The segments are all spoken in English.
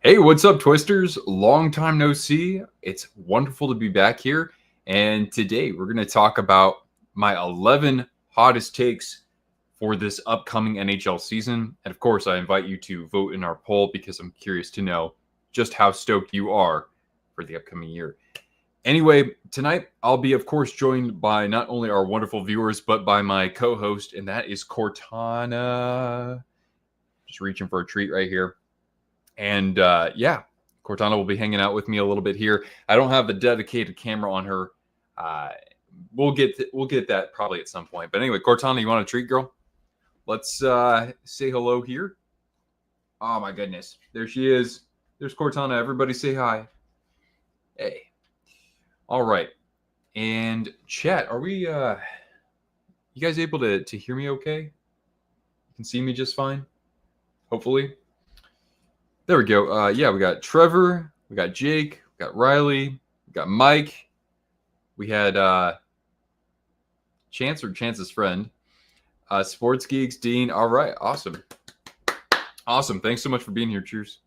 Hey, what's up, Twisters? Long time no see. It's wonderful to be back here. And today we're going to talk about my 11 hottest takes for this upcoming NHL season. And of course, I invite you to vote in our poll because I'm curious to know just how stoked you are for the upcoming year. Anyway, tonight I'll be, of course, joined by not only our wonderful viewers, but by my co-host, and that is Cortana. Just reaching for a treat right here. And Cortana will be hanging out with me a little bit here. I don't have the dedicated camera on her. We'll get that probably at some point. But anyway, Cortana, you want a treat, girl? Let's say hello here. Oh my goodness, there she is. There's Cortana. Everybody say hi. Hey. All right. And chat, are we? You guys able to hear me? Okay. You can see me just fine. Hopefully. There we go. We got Trevor, we got Jake, we got Riley, we got Mike, we had Chance or Chance's friend, Sports Geeks, Dean. All right, awesome. Thanks so much for being here. Cheers.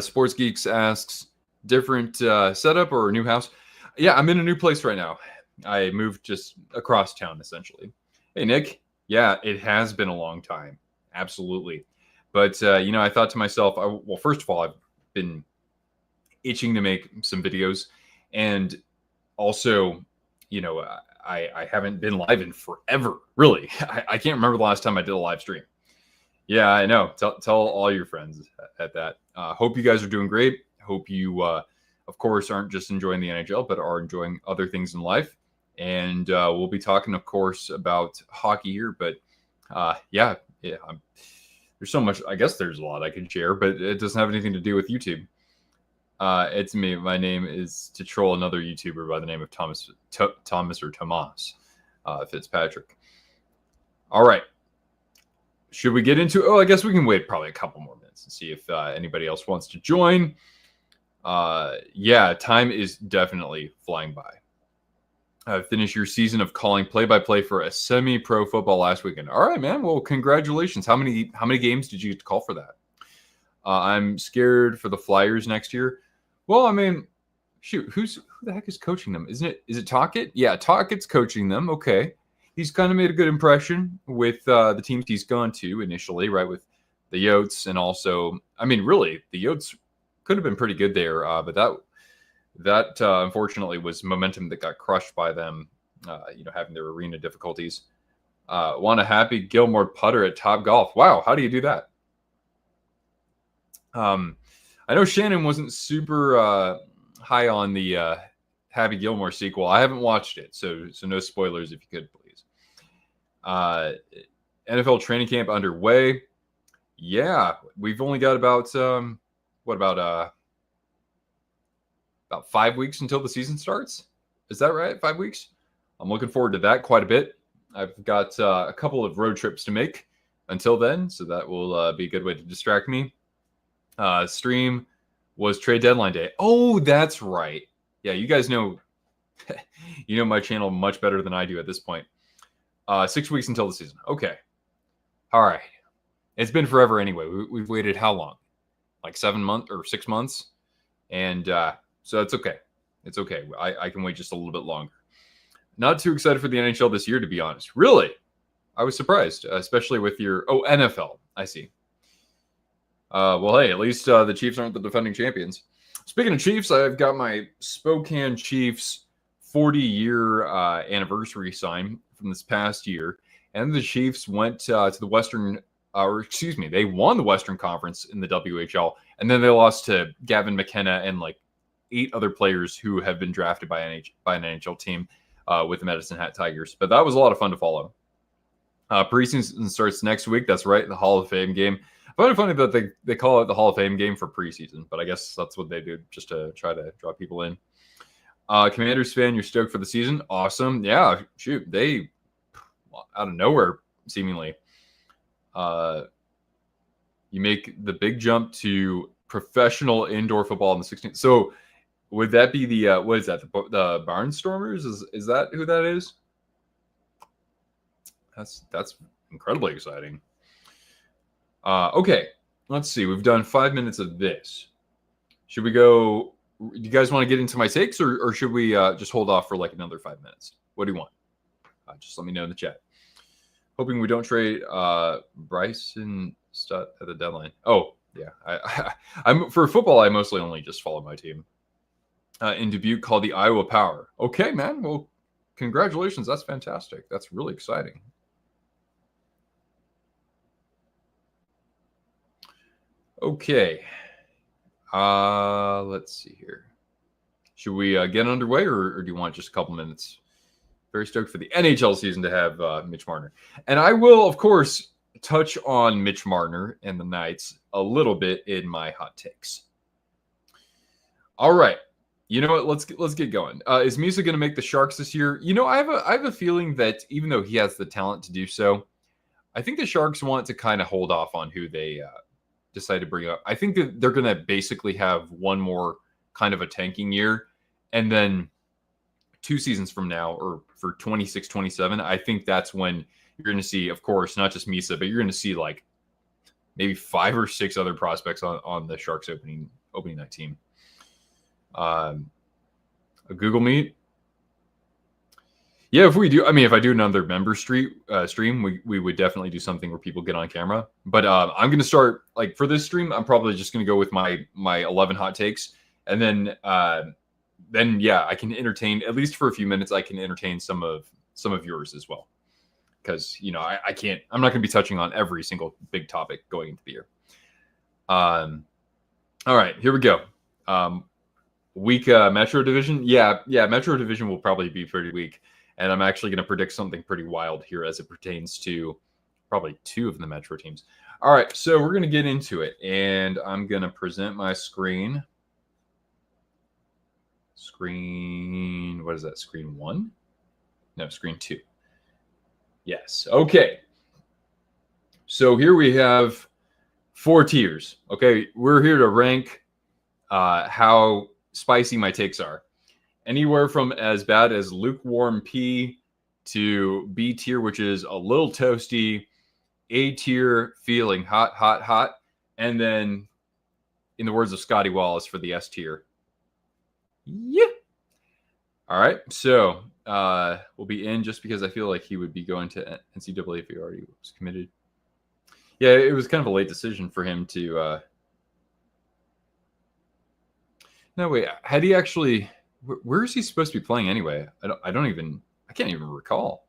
Sports Geeks asks, different setup or a new house? Yeah, I'm in a new place right now. I moved just across town, essentially. Hey, Nick. Yeah, it has been a long time. Absolutely. But, I thought to myself, first of all, I've been itching to make some videos. And also, I haven't been live in forever, really. I can't remember the last time I did a live stream. Yeah, I know. Tell all your friends at that. Hope you guys are doing great. Hope you, of course, aren't just enjoying the NHL, but are enjoying other things in life. And we'll be talking, of course, about hockey here. But, there's so much. I guess there's a lot I can share, but it doesn't have anything to do with YouTube. It's me. My name is to troll another YouTuber by the name of Thomas Fitzpatrick. All right. Should we get into? I guess we can wait probably a couple more minutes and see if anybody else wants to join. Time is definitely flying by. Finished your season of calling play-by-play for a semi-pro football last weekend. All right, man. Well, congratulations. How many games did you get to call for that? I'm scared for the Flyers next year. Well, I mean, shoot, who the heck is coaching them? Is it Tocchet? Yeah, Tocchet's coaching them. Okay, he's kind of made a good impression with the teams he's gone to initially, right? With the Yotes, and also, I mean, really, the Yotes could have been pretty good there, but that unfortunately was momentum that got crushed by them, having their arena difficulties. Want a happy Gilmore putter at Top Golf. Wow, how do you do that? I know Shannon wasn't super high on the Happy Gilmore sequel. I haven't watched it, so no spoilers if you could, please. NFL training camp underway. Yeah, we've only got about 5 weeks until the season starts. Is that right? 5 weeks? I'm looking forward to that quite a bit. I've got a couple of road trips to make until then, so that will be a good way to distract me. Stream was trade deadline day. Oh, that's right. Yeah, you guys know my channel much better than I do at this point. 6 weeks until the season. Okay. All right. It's been forever anyway. We've waited how long? Like 7 months or 6 months? And so it's okay. It's okay. I can wait just a little bit longer. Not too excited for the NHL this year, to be honest. Really? I was surprised, especially with your... Oh, NFL. I see. Well, hey, at least the Chiefs aren't the defending champions. Speaking of Chiefs, I've got my Spokane Chiefs 40-year anniversary sign from this past year. And the Chiefs went to the Western... they won the Western Conference in the WHL. And then they lost to Gavin McKenna and like 8 other players who have been drafted by an NHL team with the Medicine Hat Tigers. But that was a lot of fun to follow. Preseason starts next week. That's right, the Hall of Fame game. I find it funny that they call it the Hall of Fame game for preseason, but I guess that's what they do just to try to draw people in. Commanders fan, you're stoked for the season? Awesome. Yeah, shoot. They, out of nowhere, seemingly, you make the big jump to professional indoor football in the 16th. So would that be the, what is that? The Barnstormers? Is that who that is? That's incredibly exciting. Okay, let's see. We've done 5 minutes of this. Should we go? Do you guys want to get into my takes, or should we just hold off for like another 5 minutes? What do you want? Just let me know in the chat. Hoping we don't trade Bryson Stott at the deadline. Oh, yeah. I'm for football, I mostly only just follow my team. In Dubuque called the Iowa Power. Okay, man. Well, congratulations. That's fantastic. That's really exciting. Okay. Let's see here. Should we get underway, or do you want just a couple minutes? Very stoked for the NHL season to have Mitch Marner. And I will, of course, touch on Mitch Marner and the Knights a little bit in my hot takes. All right. You know what? Let's get going. Is Misa going to make the Sharks this year? You know, I have a feeling that even though he has the talent to do so, I think the Sharks want to kind of hold off on who they decide to bring up. I think that they're going to basically have one more kind of a tanking year, and then 2 seasons from now, or for 26-27, I think that's when you're going to see, of course, not just Misa, but you're going to see like maybe 5 or 6 other prospects on the Sharks opening night team. A Google Meet. Yeah, if I do another member stream, we would definitely do something where people get on camera. But I'm going to start, like, for this stream, I'm probably just going to go with my 11 hot takes. And then yeah, I can entertain, at least for a few minutes, I can entertain some of yours as well. Because, you know, I'm not going to be touching on every single big topic going into the year. All right, here we go. Weak Metro Division. Yeah, Metro Division will probably be pretty weak. And I'm actually going to predict something pretty wild here as it pertains to probably 2 of the Metro teams. All right, so we're going to get into it. And I'm going to present my screen. What is that? Screen 1? No, screen 2. Yes. Okay. So here we have 4 tiers. Okay, we're here to rank how spicy my takes are. Anywhere from as bad as lukewarm P to B tier, which is a little toasty, A tier, feeling hot, hot, hot, and then, in the words of Scotty Wallace, for the S tier. Yeah. All right. So we'll be in just because I feel like he would be going to NCAA if he already was committed. Yeah, it was kind of a late decision for him to. No, wait. Had he actually? Where is he supposed to be playing anyway? I can't even recall.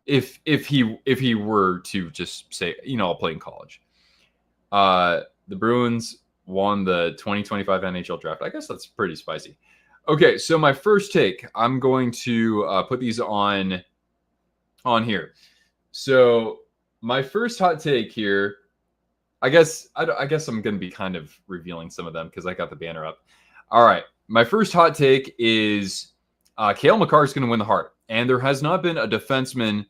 If he were to just say, you know, I'll play in college. The Bruins won the 2025 NHL draft. I guess that's pretty spicy. Okay, so my first take, I'm going to put these on here. So my first hot take here, I guess I'm going to be kind of revealing some of them because I got the banner up. All right, my first hot take is Cale Makar is going to win the Hart, and there has not been a defenseman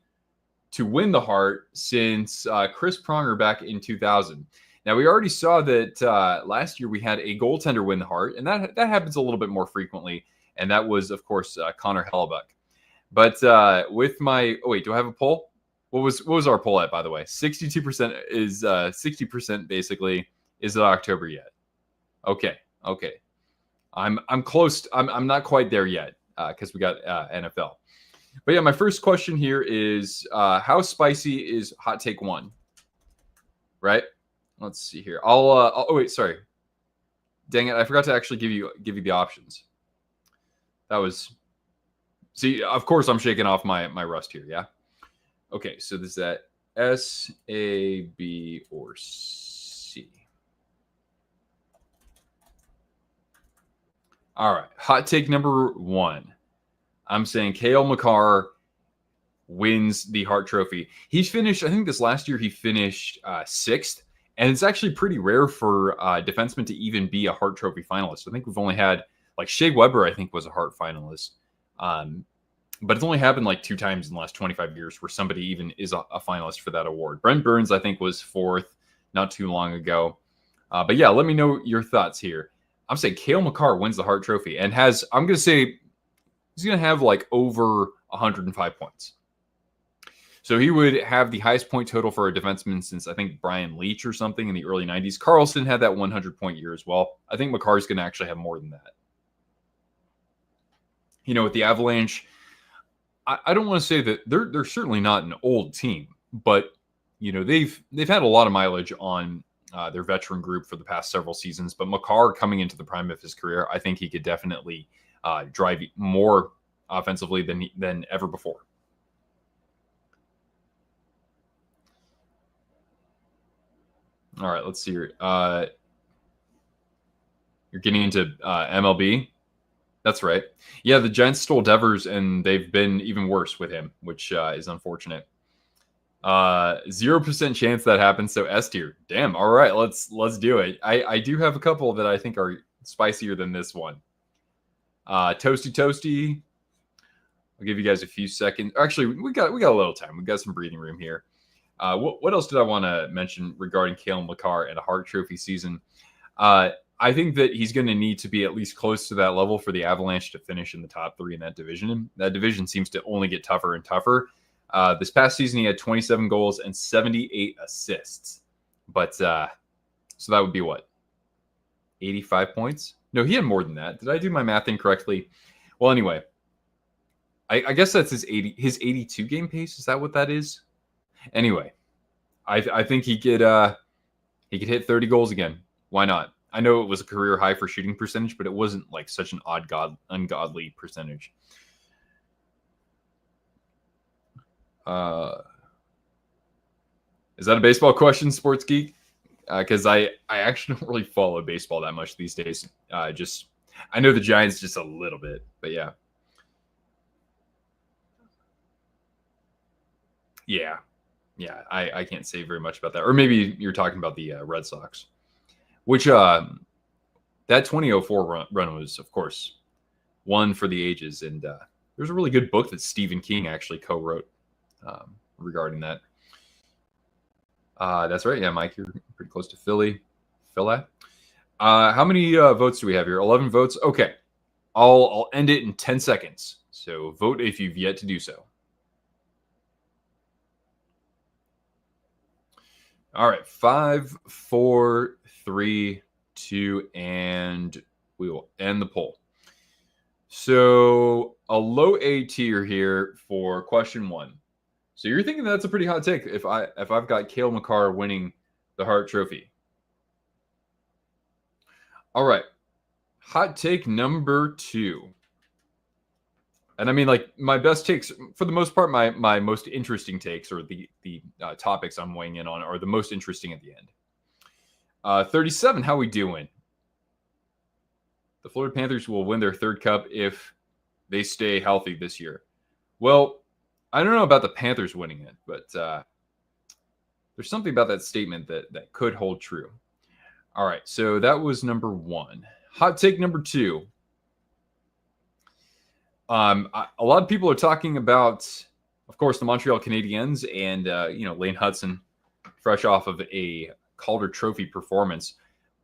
to win the Hart since Chris Pronger back in 2000. Now, we already saw that last year we had a goaltender win the Hart, and that happens a little bit more frequently, and that was, of course, Connor Hellebuck. But with my – oh, wait, do I have a poll? What was our poll at, by the way? 62% is 60% basically. Is it October yet? Okay. I'm close. I'm not quite there yet because we got NFL. But yeah, my first question here is how spicy is hot take 1? Right? Let's see here. Oh wait, sorry. Dang it, I forgot to actually give you the options. That was. See, of course I'm shaking off my rust here, yeah? Okay, so is that S, A, B, or C? All right, hot take number 1. I'm saying Cale Makar wins the Hart Trophy. He's finished, I think this last year he finished 6th. And it's actually pretty rare for defensemen to even be a Hart Trophy finalist. I think we've only had, like, Shea Weber, I think, was a Hart finalist. But it's only happened like 2 times in the last 25 years where somebody even is a finalist for that award. Brent Burns, I think, was 4th not too long ago. But yeah, let me know your thoughts here. I'm saying Cale Makar wins the Hart Trophy and has, I'm going to say, he's going to have like over 105 points. So he would have the highest point total for a defenseman since, I think, Brian Leach or something in the early 90s. Carlson had that 100-point year as well. I think Makar's going to actually have more than that. With the Avalanche, I don't want to say that they're certainly not an old team, but they've had a lot of mileage on their veteran group for the past several seasons. But Makar, coming into the prime of his career, I think he could definitely drive more offensively than ever before. All right, let's see here. You're getting into MLB. That's right. Yeah, the Giants stole Devers, and they've been even worse with him, which is unfortunate. 0% chance that happens. So S tier. Damn. All right, let's do it. I do have a couple that I think are spicier than this one. Toasty. I'll give you guys a few seconds. Actually, we got a little time. We got some breathing room here. What else did I want to mention regarding Cale Makar and a Hart Trophy season? I think that he's going to need to be at least close to that level for the Avalanche to finish in the top 3 in that division. That division seems to only get tougher and tougher. This past season, he had 27 goals and 78 assists. But so that would be what? 85 points? No, he had more than that. Did I do my math incorrectly? Well, anyway, I guess that's his 82 game pace. Is that what that is? Anyway, I think he could hit 30 goals again. Why not? I know it was a career high for shooting percentage, but it wasn't like such an ungodly percentage. Is that a baseball question, Sports Geek? Because I actually don't really follow baseball that much these days. I know the Giants just a little bit, but yeah. Yeah, I can't say very much about that. Or maybe you're talking about the Red Sox, which that 2004 run was, of course, one for the ages. And there's a really good book that Stephen King actually co-wrote regarding that. That's right. Yeah, Mike, you're pretty close to Philly. How many votes do we have here? 11 votes. Okay. I'll end it in 10 seconds. So vote if you've yet to do so. All right, 5, 4, 3, 2, and we will end the poll. So a low A tier here for question 1. So you're thinking that's a pretty hot take if I've got Cale Makar winning the Hart Trophy. All right, hot take number 2. And I mean, like, my best takes, for the most part, my most interesting takes, or the topics I'm weighing in on, are the most interesting at the end. 37, how we doing? The Florida Panthers will win their 3rd cup if they stay healthy this year. Well, I don't know about the Panthers winning it, but there's something about that statement that could hold true. All right, so that was number 1. Hot take number 2. A lot of people are talking about, of course, the Montreal Canadiens and Lane Hudson, fresh off of a Calder Trophy performance.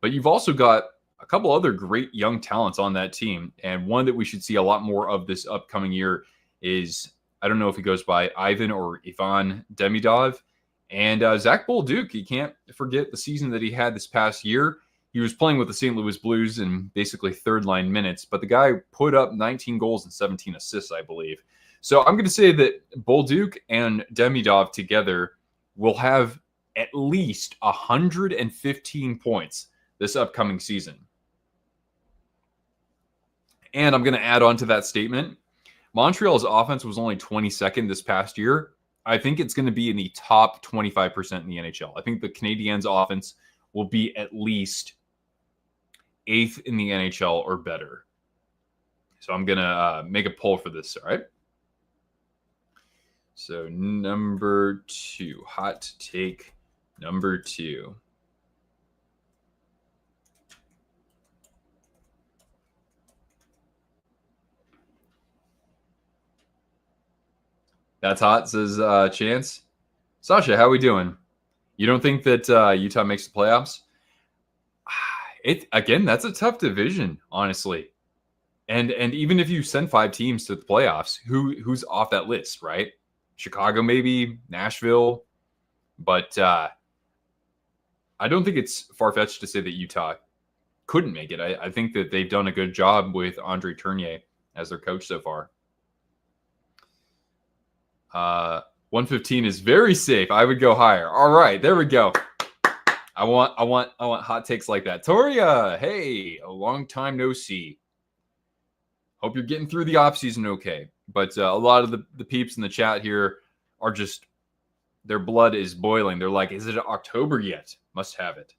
But you've also got a couple other great young talents on that team, and one that we should see a lot more of this upcoming year is, I don't know if he goes by Ivan or Ivan Demidov, and Zach Bolduc. You can't forget the season that he had this past year. He was playing with the St. Louis Blues in basically third-line minutes, but the guy put up 19 goals and 17 assists, I believe. So I'm going to say that Bolduc and Demidov together will have at least 115 points this upcoming season. And I'm going to add on to that statement. Montreal's offense was only 22nd this past year. I think it's going to be in the top 25% in the NHL. I think the Canadiens' offense will be at least 8th in the NHL or better. So I'm going to make a poll for this, all right? So number 2, hot take number 2. That's hot, says Chance. Sasha, how we doing? You don't think that Utah makes the playoffs? Again, that's a tough division, honestly. And even if you send 5 teams to the playoffs, who's off that list, right? Chicago, maybe Nashville. But I don't think it's far-fetched to say that Utah couldn't make it. I think that they've done a good job with Andre Tournier as their coach so far. 115 is very safe. I would go higher. All right, there we go. I want hot takes like that. Toria, hey, a long time no see. Hope you're getting through the offseason okay. But a lot of the peeps in the chat here are just, their blood is boiling. They're like, is it October yet? Must have it.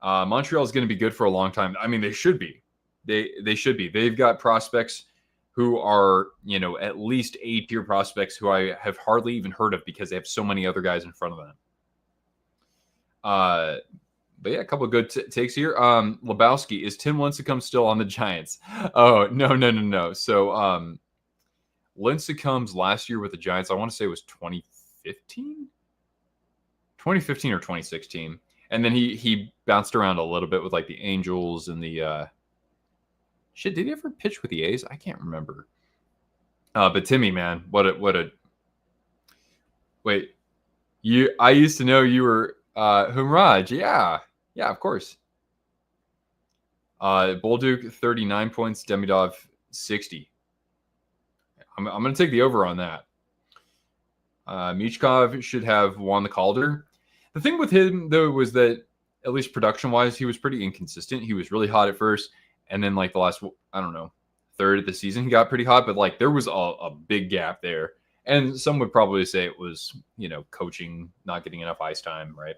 Montreal is going to be good for a long time. I mean, they should be. They should be. They've got prospects who are, at least A-tier prospects who I have hardly even heard of because they have so many other guys in front of them. But yeah, a couple of good takes here. Lebowski, is Tim Lincecum still on the Giants? Oh, no. So Lincecum's last year with the Giants, I want to say it was 2015 or 2016. And then he bounced around a little bit with like the Angels and the did he ever pitch with the A's? I can't remember. But Timmy, man, what a wait. I used to know you were Humraj. Yeah, of course. Bolduc 39 points, Demidov 60. I'm gonna take the over on that. Michkov should have won the Calder. The thing with him, though, was that, at least production-wise, he was pretty inconsistent. He was really hot at first, and then, like, the last, third of the season, he got pretty hot, but, like, there was a big gap there. And some would probably say it was, coaching, not getting enough ice time, right?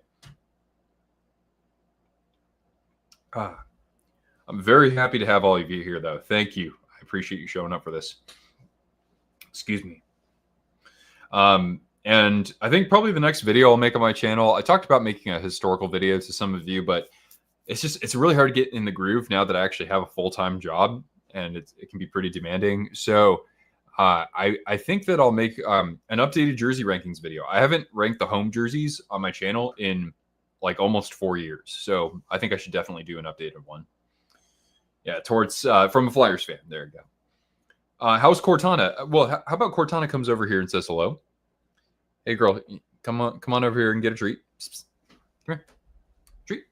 I'm very happy to have all of you here, though. Thank you. I appreciate you showing up for this. Excuse me. And I think probably the next video I'll make on my channel, I talked about making a historical video to some of you, but it's really hard to get in the groove now that I actually have a full-time job, and it can be pretty demanding. So I think that I'll make an updated jersey rankings video. I haven't ranked the home jerseys on my channel in like almost 4 years. So I think I should definitely do an updated one. Yeah, towards from a Flyers fan. There you go. How's Cortana? Well, how about Cortana comes over here and says hello? Hey, girl, come on over here and get a treat. Come here. Treat.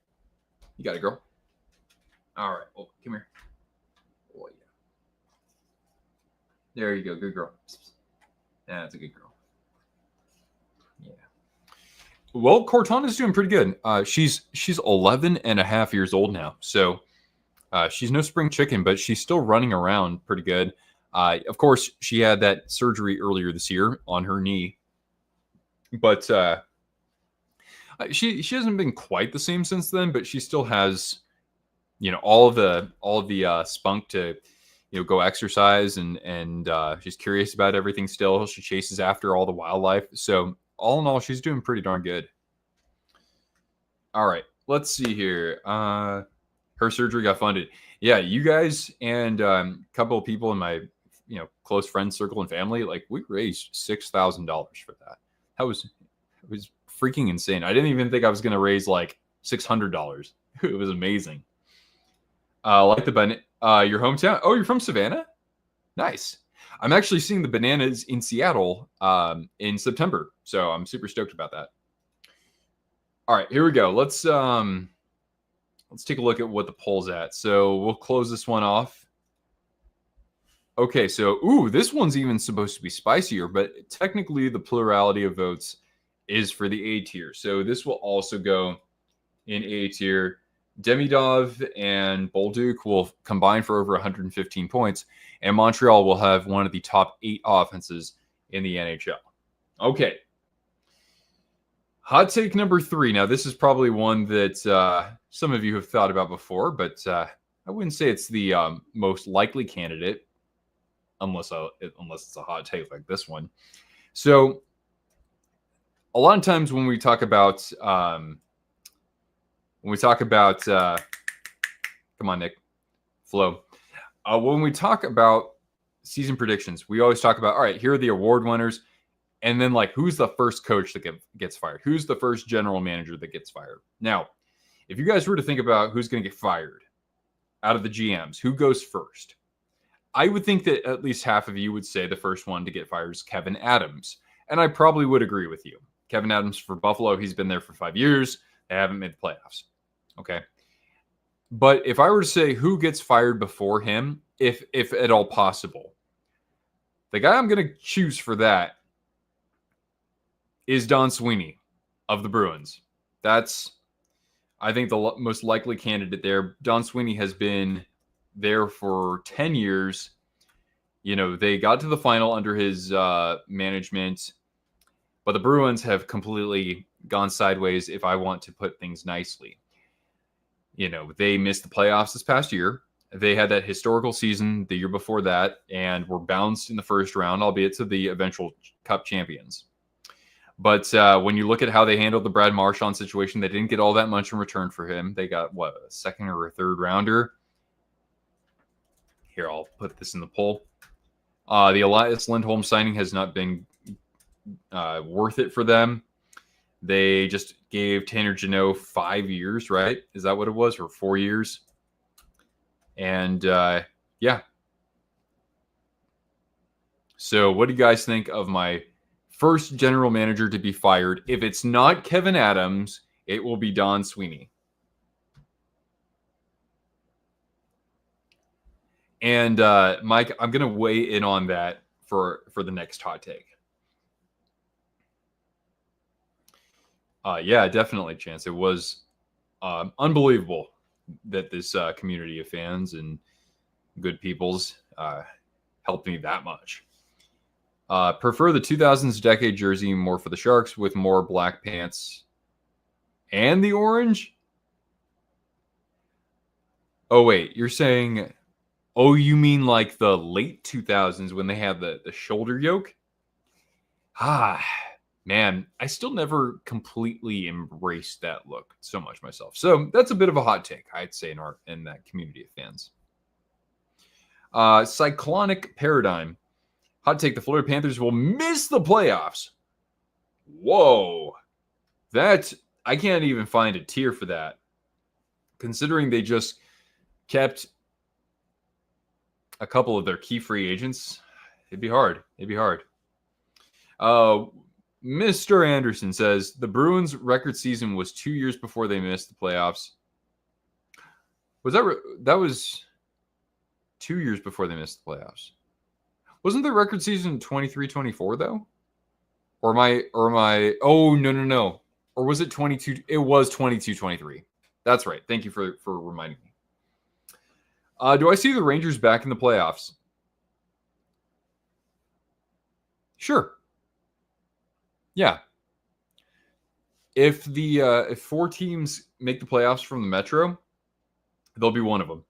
You got it, girl. All right. Oh, come here. Oh, yeah. There you go. Good girl. Yeah, that's a good girl. Yeah. Well, Cortana's doing pretty good. She's 11 and a half years old now. So she's no spring chicken, but she's still running around pretty good. Of course, she had that surgery earlier this year on her knee. But she hasn't been quite the same since then, but she still has, all of the spunk to, go exercise, and she's curious about everything still. She chases after all the wildlife. So all in all, she's doing pretty darn good. All right, let's see here. Her surgery got funded. Yeah, you guys and a couple of people in my, close friend circle and family, like we raised $6,000 for that. It was freaking insane. I didn't even think I was going to raise like $600. It was amazing. Like the your hometown. Oh, you're from Savannah? Nice. I'm actually seeing the Bananas in Seattle in September, so I'm super stoked about that. All right, here we go. Let's take a look at what the poll's at. So we'll close this one off. Okay, so, this one's even supposed to be spicier, but technically the plurality of votes is for the A tier. So this will also go in A tier. Demidov and Bolduc will combine for over 115 points, and Montreal will have one of the top 8 offenses in the NHL. Okay. Hot take number 3. Now, this is probably one that some of you have thought about before, but I wouldn't say it's the most likely candidate. Unless it's a hot take like this one. So a lot of times when we talk about come on, Nick, Flo. When we talk about season predictions, we always talk about, all right, here are the award winners. And then like, who's the first coach that gets fired? Who's the first general manager that gets fired? Now, if you guys were to think about who's going to get fired out of the GMs, who goes first? I would think that at least half of you would say the first one to get fired is Kevin Adams. And I probably would agree with you. Kevin Adams for Buffalo, he's been there for 5 years. They haven't made the playoffs. Okay. But if I were to say who gets fired before him, if at all possible, the guy I'm going to choose for that is Don Sweeney of the Bruins. That's, I think, the most likely candidate there. Don Sweeney has been there for 10 years. You know, they got to the final under his management, but the Bruins have completely gone sideways, if I want to put things nicely. You know, they missed the playoffs this past year. They had that historical season the year before that and were bounced in the first round, albeit to the eventual Cup champions. But when you look at how they handled the Brad Marchand situation, they didn't get all that much in return for him. They got, a second or a third rounder? Here, I'll put this in the poll. The Elias Lindholm signing has not been worth it for them. They just gave Tanner Jeannot 5 years, right? Is that what it was? Or 4 years? And, yeah. So what do you guys think of my first general manager to be fired? If it's not Kevin Adams, it will be Don Sweeney. And, Mike, I'm going to weigh in on that for the next hot take. Yeah, definitely, Chance. It was unbelievable that this community of fans and good peoples helped me that much. Prefer the 2000s decade jersey more for the Sharks with more black pants and the orange? Oh, wait, you're saying... Oh, you mean like the late 2000s when they had the shoulder yoke? Man, I still never completely embraced that look so much myself. So that's a bit of a hot take, I'd say, in that community of fans. Cyclonic Paradigm. Hot take, the Florida Panthers will miss the playoffs. Whoa. That, I can't even find a tier for that. Considering they just kept a couple of their key free agents, it'd be hard. Mr. Anderson says the Bruins' record season was 2 years before they missed the playoffs. Was that was 2 years before they missed the playoffs? Wasn't the record season 23-24 though? Or am I? Oh no. Or was it 22? It was 22-23. That's right. Thank you for reminding me. Do I see the Rangers back in the playoffs? Sure. Yeah. If 4 teams make the playoffs from the Metro, they'll be one of them.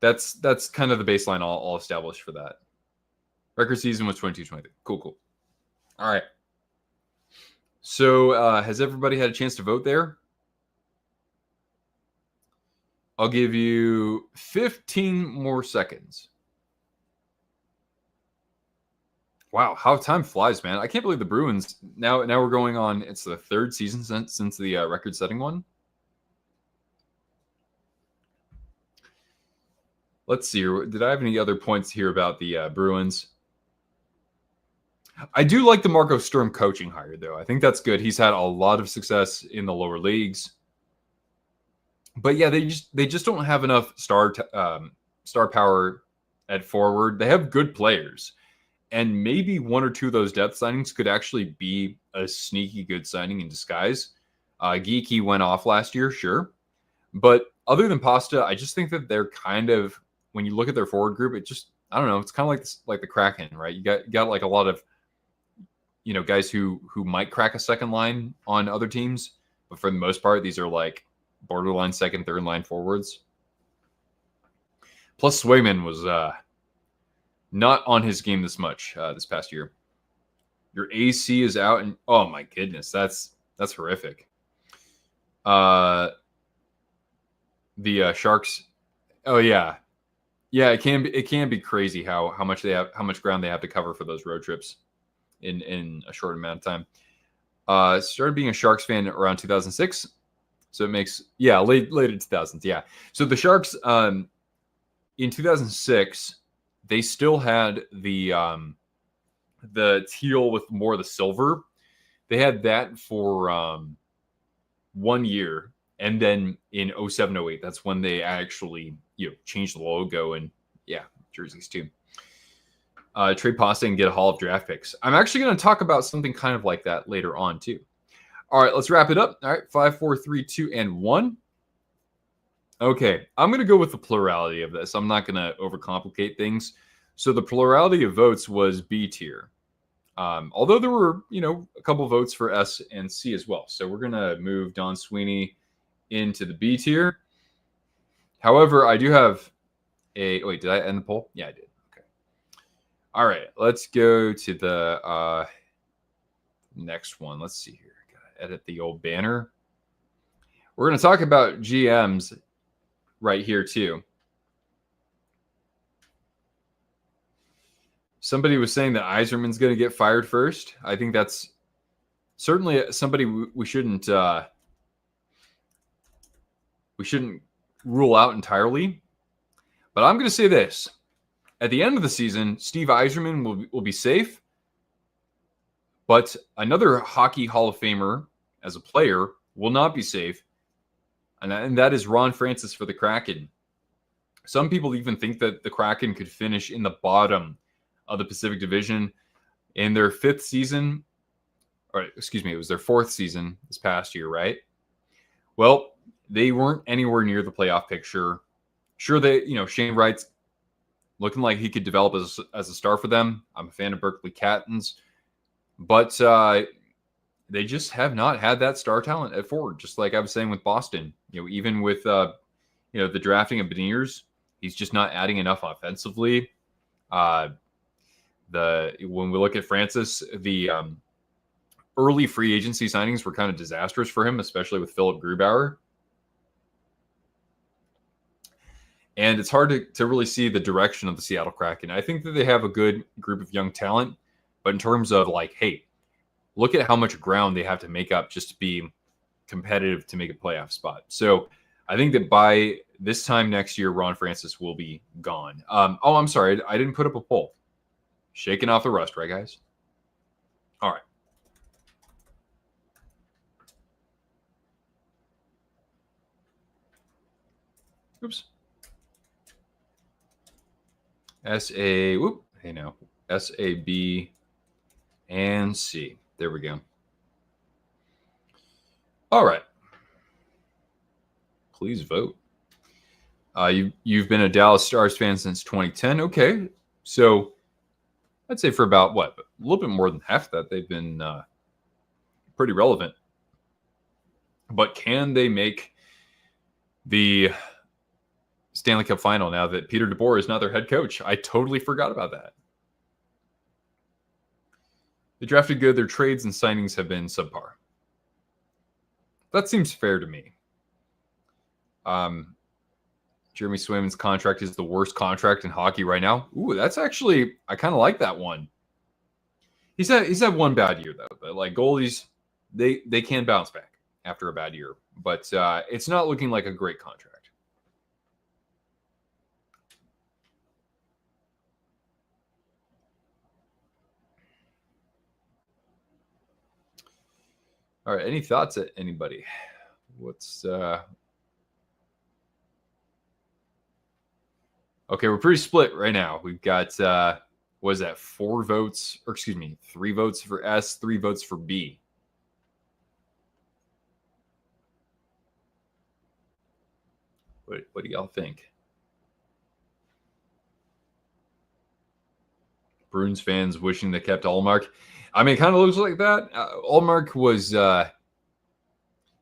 That's kind of the baseline I'll establish for that. Record season was 22-23. Cool. All right. So has everybody had a chance to vote there? I'll give you 15 more seconds. Wow, how time flies, man. I can't believe the Bruins, now we're going on, it's the 3rd season since the record-setting one. Let's see. Did I have any other points here about the Bruins? I do like the Marco Sturm coaching hire, though. I think that's good. He's had a lot of success in the lower leagues. But yeah, they just don't have enough star power at forward. They have good players, and maybe 1 or 2 of those depth signings could actually be a sneaky good signing in disguise. Geeky went off last year, sure, but other than Pasta, I just think that they're kind of, when you look at their forward group, it just, I don't know, it's kind of like the Kraken, right? You got like a lot of, guys who might crack a second line on other teams, but for the most part, these are like borderline second, third line forwards. Plus, Swayman was not on his game this much this past year. Your AC is out, and oh my goodness, that's horrific. The Sharks. Oh yeah. It can be crazy how much ground they have to cover for those road trips in a short amount of time. Started being a Sharks fan around 2006. So it makes, late 2000s. Yeah. So the Sharks, in 2006, they still had the the teal with more of the silver. They had that for 1 year. And then in 07-08, that's when they actually changed the logo and jerseys too. Trade pasta and get a haul of draft picks. I'm actually going to talk about something kind of like that later on too. All right, let's wrap it up. All right, 5, 4, 3, 2, and 1. Okay, I'm going to go with the plurality of this. I'm not going to overcomplicate things. So the plurality of votes was B tier. Although there were, a couple votes for S and C as well. So we're going to move Don Sweeney into the B tier. However, I do have wait, did I end the poll? Yeah, I did. Okay. All right, let's go to the next one. Let's see here. Gotta edit the old banner. We're going to talk about GMs right here too. Somebody was saying that Yzerman's going to get fired first. I think that's certainly somebody we shouldn't rule out entirely. But I'm going to say this. At the end of the season, Steve Yzerman will be safe. But another Hockey Hall of Famer as a player will not be safe. And that is Ron Francis for the Kraken. Some people even think that the Kraken could finish in the bottom of the Pacific Division in their 5th season. Or excuse me, it was their 4th season this past year, right? Well, they weren't anywhere near the playoff picture. Sure, Shane Wright's looking like he could develop as a star for them. I'm a fan of Berkeley Cattons. But they just have not had that star talent at forward, just like I was saying with Boston. Even with the drafting of Beniers, he's just not adding enough offensively. When we look at Francis, the early free agency signings were kind of disastrous for him, especially with Philip Grubauer. And it's hard to really see the direction of the Seattle Kraken. I think that they have a good group of young talent, but in terms of hey, look at how much ground they have to make up just to be competitive to make a playoff spot. So I think that by this time next year, Ron Francis will be gone. I'm sorry. I didn't put up a poll. Shaking off the rust, right, guys? All right. Oops. S, A, B, and C. There we go. All right. Please vote. You've been a Dallas Stars fan since 2010. Okay. So I'd say for about, a little bit more than half that, they've been pretty relevant. But can they make the Stanley Cup final now that Peter DeBoer is not their head coach? I totally forgot about that. They drafted good. Their trades and signings have been subpar. That seems fair to me. Jeremy Swayman's contract is the worst contract in hockey right now. Ooh, that's actually, I kind of like that one. He's had one bad year, though. But goalies, they can bounce back after a bad year. But it's not looking like a great contract. All right, any thoughts at anybody? What's okay, we're pretty split right now. We've got what is that? 3 votes for S, 3 votes for B. What do y'all think? Bruins fans wishing they kept Ullmark. I mean, it kind of looks like that. Ullmark was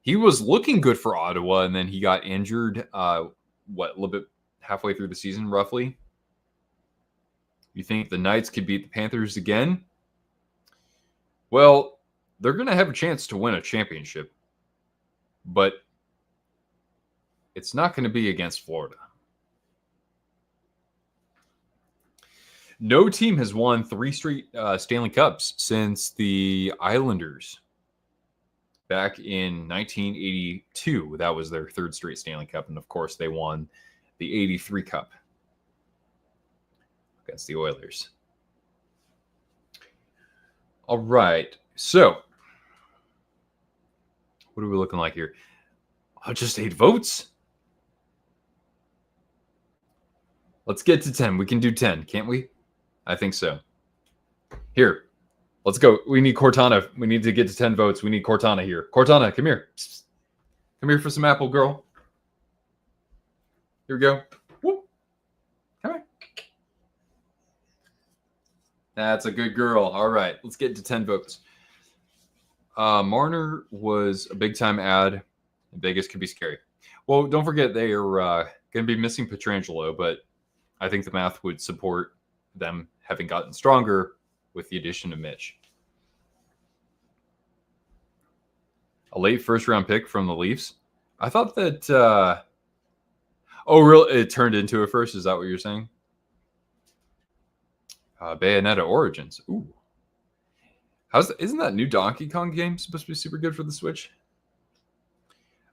he was looking good for Ottawa, and then he got injured. A little bit halfway through the season, roughly. You think the Knights could beat the Panthers again? Well, they're going to have a chance to win a championship, but it's not going to be against Florida. No team has won 3 straight Stanley Cups since the Islanders back in 1982. That was their 3rd straight Stanley Cup. And, of course, they won the 83 Cup against the Oilers. All right. So, what are we looking like here? Oh, just 8 votes. Let's get to 10. We can do 10, can't we? I think so. Here, let's go. We need Cortana. We need to get to 10 votes. We need Cortana here. Cortana, come here. Come here for some apple, girl. Here we go. Whoop. Come here. That's a good girl. All right, let's get to 10 votes. Marner was a big-time ad. Vegas could be scary. Well, don't forget they are going to be missing Pietrangelo, but I think the math would support them having gotten stronger with the addition of Mitch. A late first-round pick from the Leafs. I thought that... oh, really? It turned into a first? Is that what you're saying? Bayonetta Origins. Ooh. Isn't that new Donkey Kong game supposed to be super good for the Switch?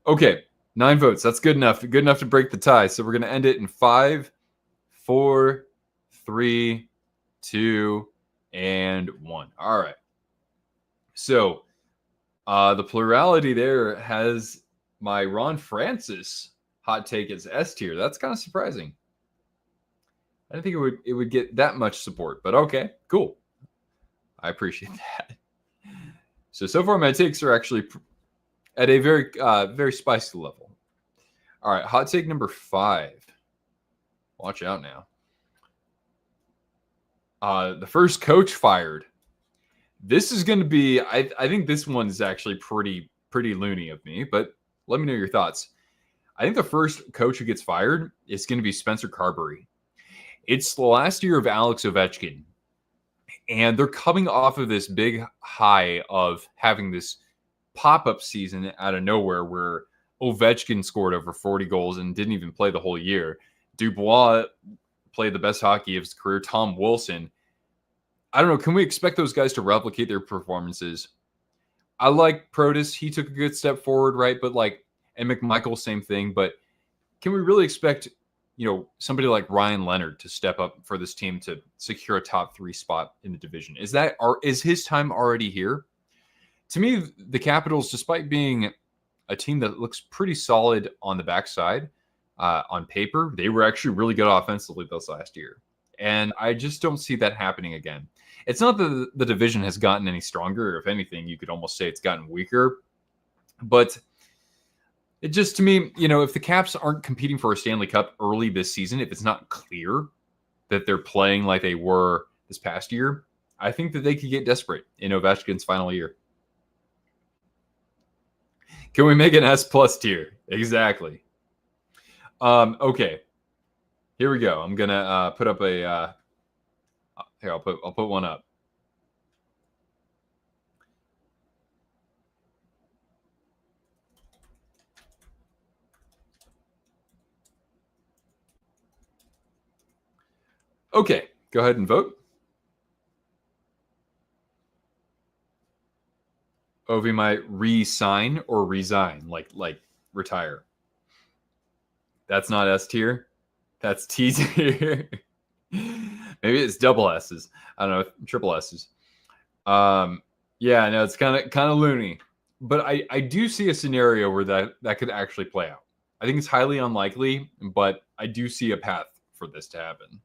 Okay, 9 votes. That's good enough. Good enough to break the tie. So we're going to end it in 5, 4, 3, 2, and 1. All right. So the plurality there has my Ron Francis hot take as S tier. That's kind of surprising. I didn't think it would get that much support, but okay, cool. I appreciate that. So far my takes are actually at a very, very spicy level. All right, hot take number 5. Watch out now. The first coach fired. This is going to be, I think this one is actually pretty loony of me, but let me know your thoughts. I think the first coach who gets fired is going to be Spencer Carberry. It's the last year of Alex Ovechkin, and they're coming off of this big high of having this pop-up season out of nowhere where Ovechkin scored over 40 goals and didn't even play the whole year. Dubois played the best hockey of his career. Tom Wilson. I don't know. Can we expect those guys to replicate their performances? I like Protas. He took a good step forward, right? But and McMichael, same thing. But can we really expect, somebody like Ryan Leonard to step up for this team to secure a top 3 spot in the division? Is his time already here? To me, the Capitals, despite being a team that looks pretty solid on the backside, on paper, they were actually really good offensively this last year. And I just don't see that happening again. It's not that the division has gotten any stronger. If anything, you could almost say it's gotten weaker. But it just, to me, if the Caps aren't competing for a Stanley Cup early this season, if it's not clear that they're playing like they were this past year, I think that they could get desperate in Ovechkin's final year. Can we make an S+ tier? Exactly. Okay. Here we go. I'm gonna put up a. Here, I'll put one up. Okay, go ahead and vote. Ovi might re-sign or resign, like retire. That's not S tier. That's T tier. Maybe it's double S's. I don't know, triple S's. Yeah, no, it's kind of loony. But I do see a scenario where that could actually play out. I think it's highly unlikely, but I do see a path for this to happen.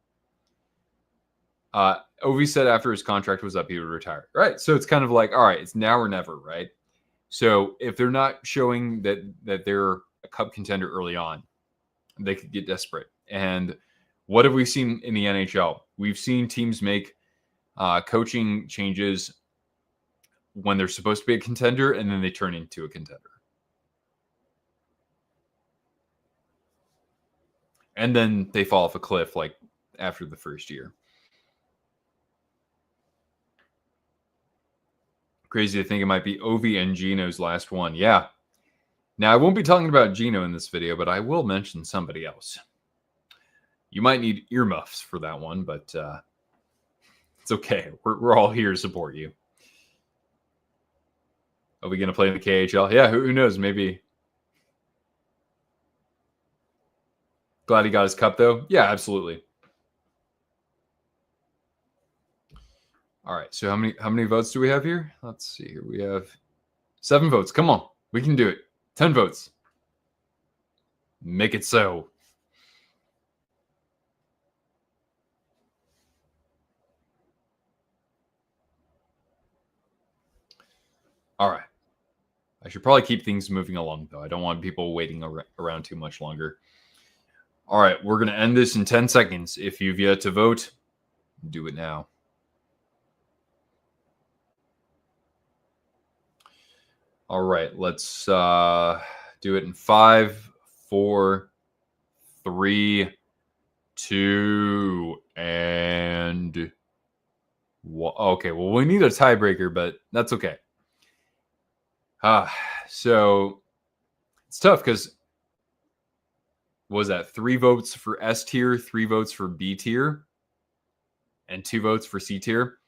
Ovi said after his contract was up, he would retire. Right. So it's kind of like, all right, it's now or never, right? So if they're not showing that they're a cup contender early on, they could get desperate. And what have we seen in the NHL? We've seen teams make coaching changes when they're supposed to be a contender, and then they turn into a contender. And then they fall off a cliff like after the first year. Crazy to think it might be Ovi and Gino's last one. Yeah. Now, I won't be talking about Gino in this video, but I will mention somebody else. You might need earmuffs for that one, but it's okay. We're all here to support you. Are we going to play in the KHL? Yeah, who knows? Maybe. Glad he got his cup, though. Yeah, absolutely. All right. So how many votes do we have here? Let's see here. We have 7 votes. Come on. We can do it. 10 votes. Make it so. All right. I should probably keep things moving along, though. I don't want people waiting around too much longer. All right. We're going to end this in 10 seconds. If you've yet to vote, do it now. All right. Let's do it in 5, 4, 3, 2, and 1. Okay. Well, we need a tiebreaker, but that's okay. So it's tough because was that 3 votes for S tier, 3 votes for B tier, and 2 votes for C tier.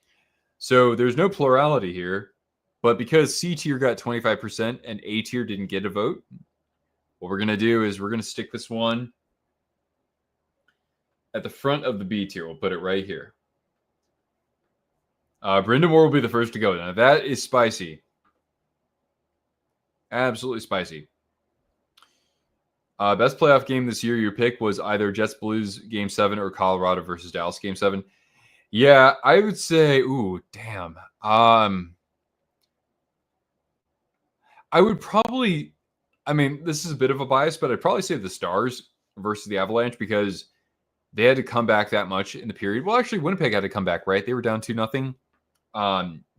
So there's no plurality here, but because C tier got 25% and A tier didn't get a vote, what we're going to do is we're going to stick this one at the front of the B tier. We'll put it right here. Brenda Moore will be the first to go. Now that is spicy. Absolutely spicy. Best playoff game this year, your pick was either Jets Blues Game 7 or Colorado versus Dallas Game 7. Yeah, I would say, ooh, damn. I would probably, I mean, this is a bit of a bias, but I'd probably say the Stars versus the Avalanche because they had to come back that much in the period. Well, actually, Winnipeg had to come back, right? They were down 2-0.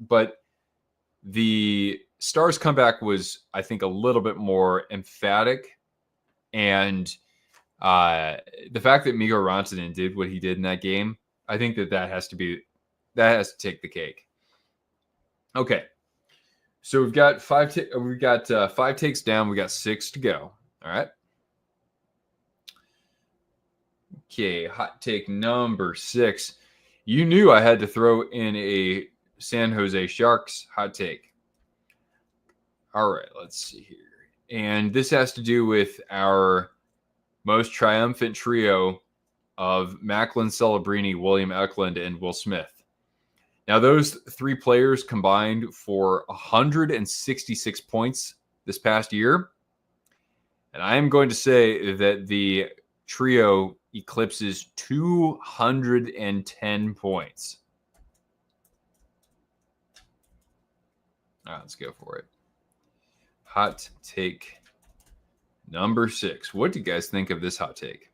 But the Stars comeback was, I think, a little bit more emphatic. And the fact that Mikko Rantanen did what he did in that game, I think that has to take the cake. Okay. So we've got 5 takes down. We got 6 to go. All right. Okay, hot take number 6. You knew I had to throw in a San Jose Sharks hot take. All right, let's see here. And this has to do with our most triumphant trio of Macklin, Celebrini, William Eklund, and Will Smith. Now, those 3 players combined for 166 points this past year. And I am going to say that the trio eclipses 210 points. All right, let's go for it. Hot take number 6. What do you guys think of this hot take?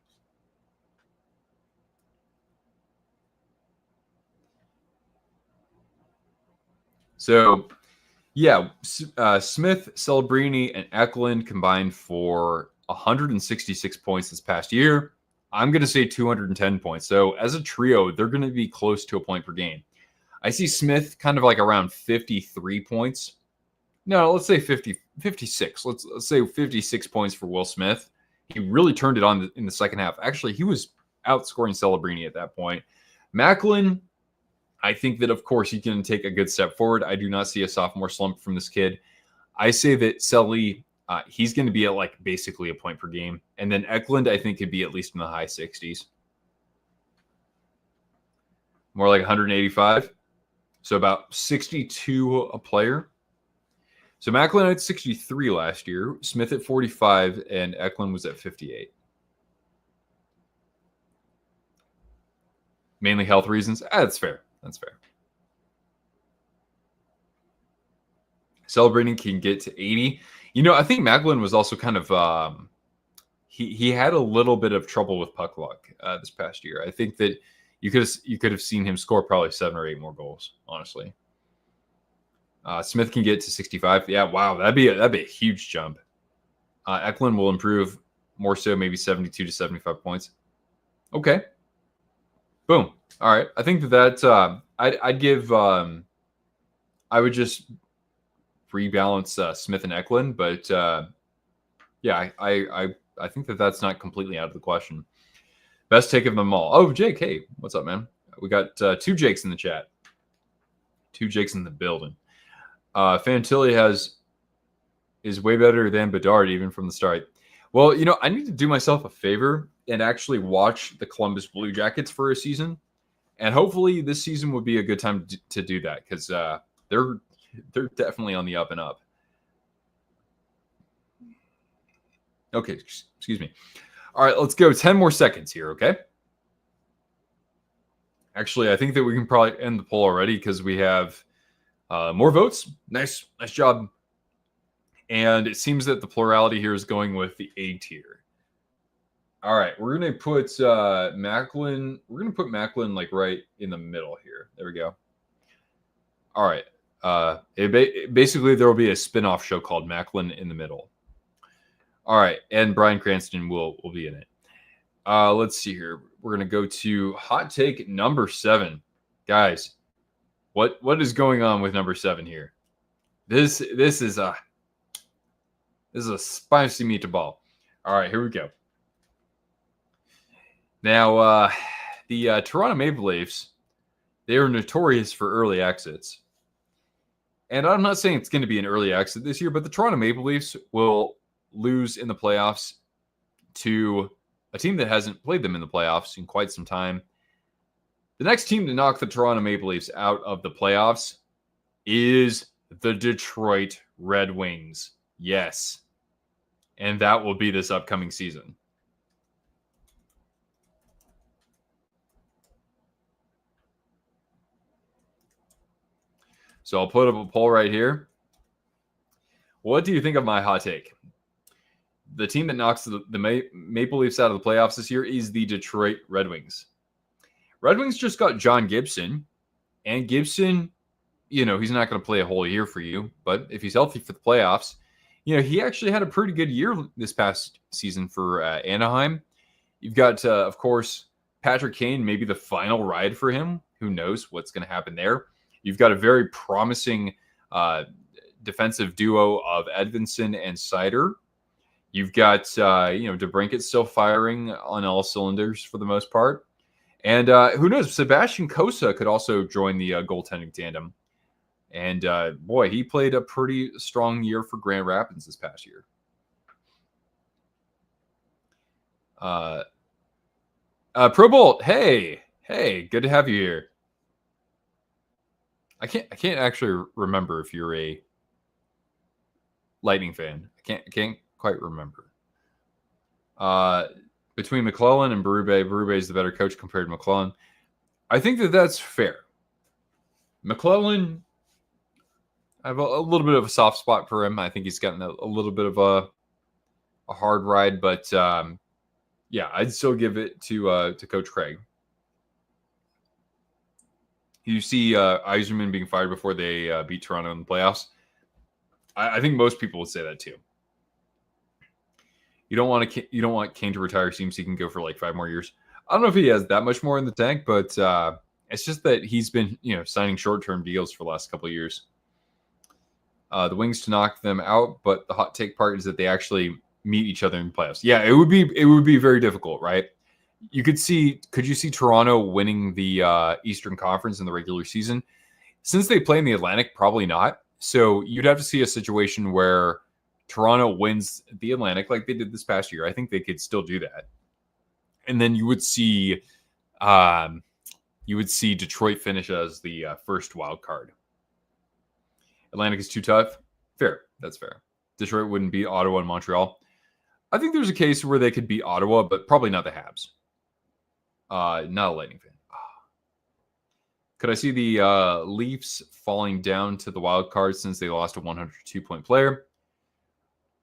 So, yeah, Smith, Celebrini, and Eklund combined for 166 points this past year. I'm going to say 210 points. So, as a trio, they're going to be close to a point per game. I see Smith kind of like around 53 points. No, let's say 56. Let's say 56 points for Will Smith. He really turned it on in the second half. Actually, he was outscoring Celebrini at that point. Macklin, I think that, of course, he can take a good step forward. I do not see a sophomore slump from this kid. I say that Selly, he's going to be at like basically a point per game. And then Eklund, I think, could be at least in the high 60s. More like 185. So about 62 a player. So Macklin had 63 last year, Smith at 45, and Eklund was at 58. Mainly health reasons. That's fair. That's fair. Celebrini can get to 80. You know, I think Macklin was also kind of he had a little bit of trouble with puck luck this past year. I think that you could have seen him score probably 7 or 8 more goals, honestly. Smith can get to 65. Yeah, wow, that'd be a huge jump. Eklund will improve more so, maybe 72 to 75 points. Okay. Boom. All right. I think that I'd give I would just rebalance Smith and Eklund, but yeah, I think that that's not completely out of the question. Best take of them all. Oh, Jake, hey, what's up, man? We got 2 Jakes in the chat. 2 Jakes in the building. Fantilli is way better than Bedard even from the start. Well, you know, I need to do myself a favor and actually watch the Columbus Blue Jackets for a season And hopefully this season would be a good time to do that because they're definitely on the up and up. Okay, excuse me. All right, let's go 10 more seconds here, okay? Actually, I think that we can probably end the poll already because we have more votes. Nice job. And it seems that the plurality here is going with the A tier. All right, we're gonna put Macklin. We're gonna put Macklin like right in the middle here. There we go. All right. Basically there will be a spin-off show called Macklin in the Middle. All right, and Bryan Cranston will be in it. Let's see here. We're gonna go to hot take number 7, guys. What is going on with number 7 here? This is a spicy meatball. All right, here we go. Now, the Toronto Maple Leafs, they are notorious for early exits. And I'm not saying it's going to be an early exit this year, but the Toronto Maple Leafs will lose in the playoffs to a team that hasn't played them in the playoffs in quite some time. The next team to knock the Toronto Maple Leafs out of the playoffs is the Detroit Red Wings. Yes. And that will be this upcoming season. So I'll put up a poll right here. What do you think of my hot take? The team that knocks the Maple Leafs out of the playoffs this year is the Detroit Red Wings. Red Wings just got John Gibson. And Gibson, he's not going to play a whole year for you. But if he's healthy for the playoffs, he actually had a pretty good year this past season for Anaheim. You've got, of course, Patrick Kane, maybe the final ride for him. Who knows what's going to happen there? You've got a very promising defensive duo of Edvinsson and Seider. You've got, DeBrincat still firing on all cylinders for the most part. And who knows, Sebastian Cossa could also join the goaltending tandem. And, boy, he played a pretty strong year for Grand Rapids this past year. Pro Bolt, hey, good to have you here. I can't actually remember if you're a Lightning fan. I can't quite remember. Between McClellan and Berube is the better coach compared to McClellan. I think that's fair. McClellan, I have a little bit of a soft spot for him. I think he's gotten a little bit of a hard ride, but I'd still give it to Coach Craig. You see Yzerman being fired before they beat Toronto in the playoffs. I think most people would say that too. You don't want Kane to retire. Seems he can go for like 5 more years. I don't know if he has that much more in the tank, but it's just that he's been signing short-term deals for the last couple of years. The Wings to knock them out, but the hot take part is that they actually meet each other in the playoffs. Yeah, it would be very difficult, right? Could you see Toronto winning the Eastern Conference in the regular season? Since they play in the Atlantic, probably not. So you'd have to see a situation where Toronto wins the Atlantic like they did this past year. I think they could still do that. And then you would see Detroit finish as the first wild card. Atlantic is too tough. Fair. That's fair. Detroit wouldn't beat Ottawa and Montreal. I think there's a case where they could beat Ottawa, but probably not the Habs. Not a Lightning fan. Could I see the Leafs falling down to the wild card since they lost a 102-point player?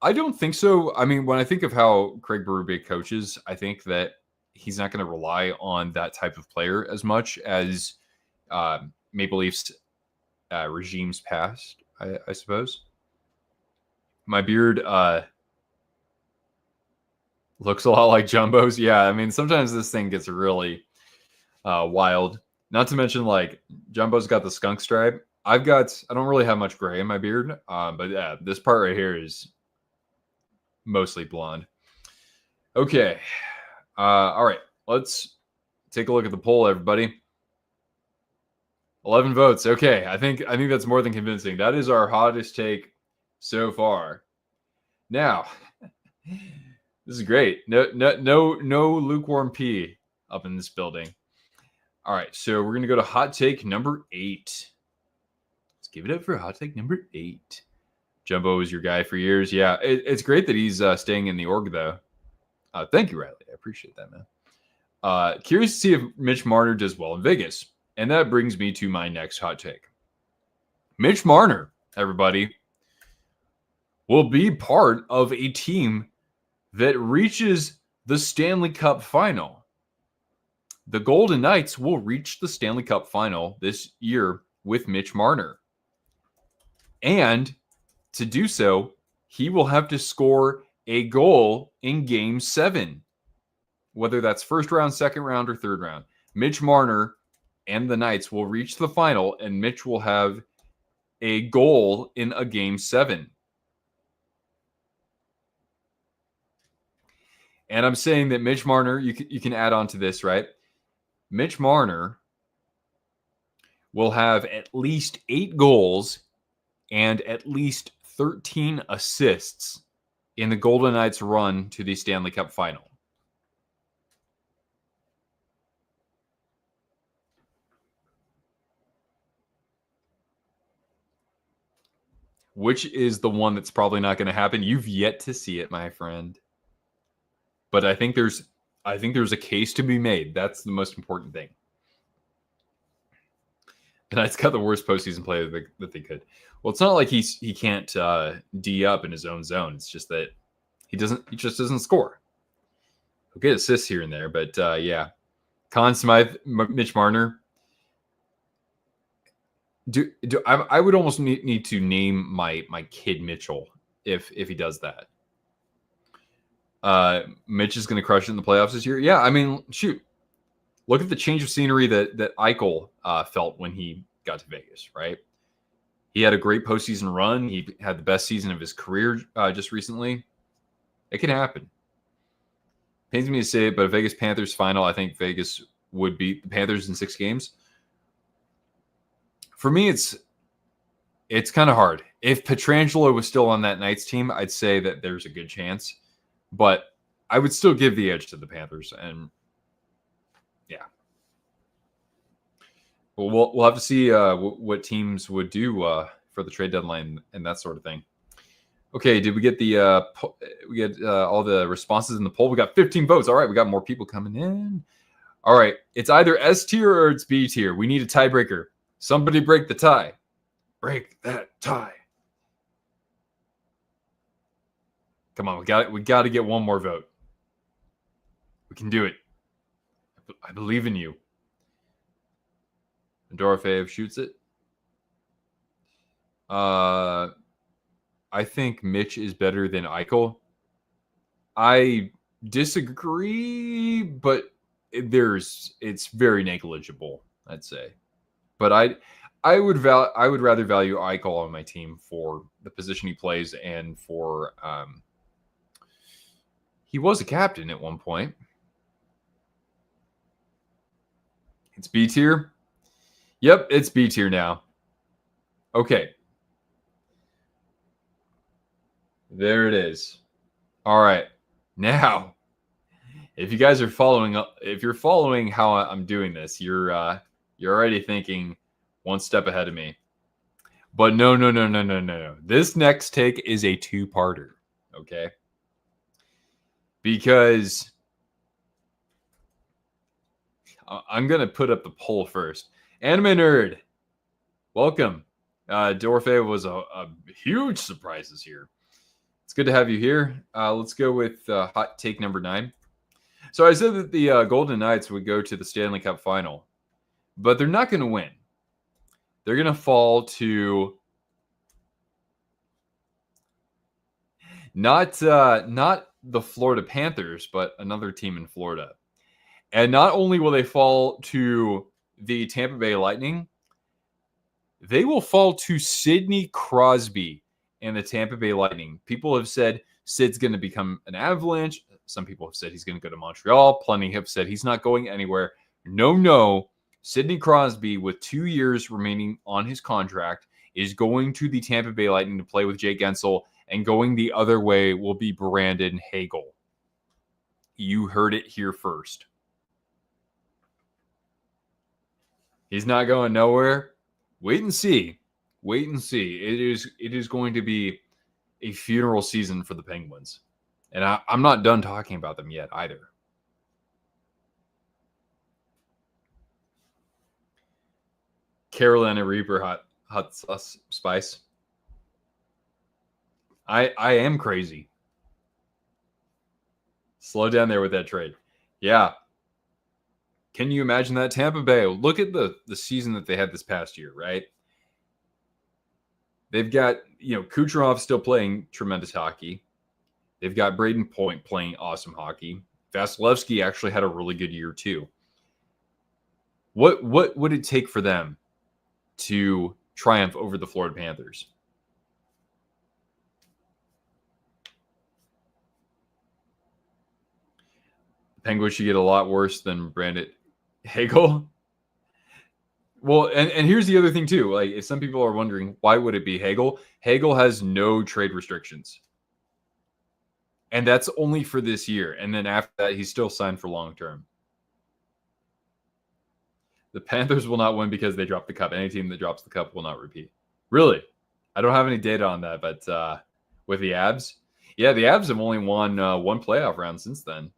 I don't think so. I mean, when I think of how Craig Berube coaches, I think that he's not going to rely on that type of player as much as Maple Leafs regimes past, I suppose. My beard looks a lot like Jumbo's. Yeah, I mean, sometimes this thing gets really wild. Not to mention, like, Jumbo's got the skunk stripe. I don't really have much gray in my beard, but yeah, this part right here is mostly blonde. Okay. All right. Let's take a look at the poll, everybody. 11 votes. Okay. I think that's more than convincing. That is our hottest take so far. Now, this is great. No lukewarm pee up in this building. All right, so we're going to go to hot take number 8. Let's give it up for hot take number 8. Jumbo was your guy for years. Yeah, it's great that he's staying in the org, though. Thank you, Riley. I appreciate that, man. Curious to see if Mitch Marner does well in Vegas. And that brings me to my next hot take. Mitch Marner, everybody, will be part of a team that reaches the Stanley Cup final. The Golden Knights will reach the Stanley Cup final this year with Mitch Marner. And to do so, he will have to score a goal in Game 7. Whether that's first round, second round, or third round. Mitch Marner and the Knights will reach the final, and Mitch will have a goal in a Game 7. And I'm saying that Mitch Marner, you can add on to this, right? Mitch Marner will have at least 8 goals and at least 13 assists in the Golden Knights' run to the Stanley Cup final. Which is the one that's probably not going to happen. You've yet to see it, my friend. But I think there's a case to be made. That's the most important thing. The Knights got the worst postseason play that they could. Well, it's not like he can't D up in his own zone. It's just that he just doesn't score. He'll get assists here and there, but yeah. Conn Smythe, Mitch Marner. I would almost need to name my kid Mitchell if he does that. Mitch is going to crush it in the playoffs this year. Yeah, I mean, shoot. Look at the change of scenery that Eichel felt when he got to Vegas, right? He had a great postseason run. He had the best season of his career just recently. It can happen. Pains me to say it, but a Vegas Panthers final, I think Vegas would beat the Panthers in 6 games. For me, it's kind of hard. If Pietrangelo was still on that Knights team, I'd say that there's a good chance. But I would still give the edge to the Panthers. And yeah. Well, we'll have to see what teams would do for the trade deadline and that sort of thing. Okay, did we get all the responses in the poll? We got 15 votes. All right, we got more people coming in. All right, it's either S tier or it's B tier. We need a tiebreaker. Somebody break the tie. Break that tie. Come on, we got to get one more vote. We can do it. I believe in you. Dorofeev shoots it. I think Mitch is better than Eichel. I disagree, but it's very negligible, I'd say. But I would rather value Eichel on my team for the position he plays and for he was a captain at one point. It's B tier. Yep, it's B tier now. Okay. There it is. All right. Now, if you guys are if you're following how I'm doing this, you're already thinking one step ahead of me. But no. This next take is a 2-parter, okay? Because I'm going to put up the poll first. Anime Nerd, welcome. Dorfe was a huge surprise this year. It's good to have you here. Let's go with hot take number 9. So I said that the Golden Knights would go to the Stanley Cup final, but they're not going to win. They're going to fall to not the Florida Panthers, but another team in Florida. And not only will they fall to the Tampa Bay Lightning, they will fall to Sidney Crosby and the Tampa Bay Lightning. People have said Sid's going to become an Avalanche. Some people have said he's going to go to Montreal. Plenty have said he's not going anywhere. No. Sidney Crosby, with 2 years remaining on his contract, is going to the Tampa Bay Lightning to play with Jake Gensel, and going the other way will be Brandon Hagel. You heard it here first. He's not going nowhere. Wait and see. Wait and see. It is going to be a funeral season for the Penguins. And I'm not done talking about them yet either. Carolina Reaper hot sauce spice. I am crazy. Slow down there with that trade. Yeah. Can you imagine that? Tampa Bay, look at the season that they had this past year, right? They've got, Kucherov still playing tremendous hockey. They've got Braden Point playing awesome hockey. Vasilevsky actually had a really good year too. What would it take for them to triumph over the Florida Panthers? The Penguins should get a lot worse than Brandon Hagel. Well, and here's the other thing too. Like, if some people are wondering, why would it be Hagel? Hagel has no trade restrictions. And that's only for this year. And then after that, he's still signed for long term. The Panthers will not win because they dropped the cup. Any team that drops the cup will not repeat. Really? I don't have any data on that, but with the Abs? Yeah, the Abs have only won one playoff round since then.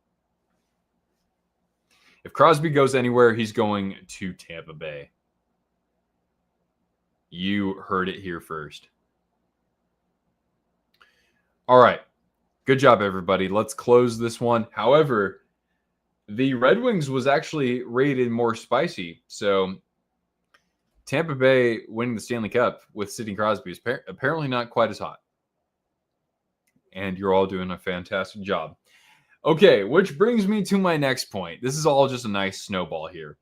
If Crosby goes anywhere, he's going to Tampa Bay. You heard it here first. All right. Good job, everybody. Let's close this one. However, the Red Wings was actually rated more spicy. So Tampa Bay winning the Stanley Cup with Sidney Crosby is apparently not quite as hot. And you're all doing a fantastic job. Okay, which brings me to my next point. This is all just a nice snowball here.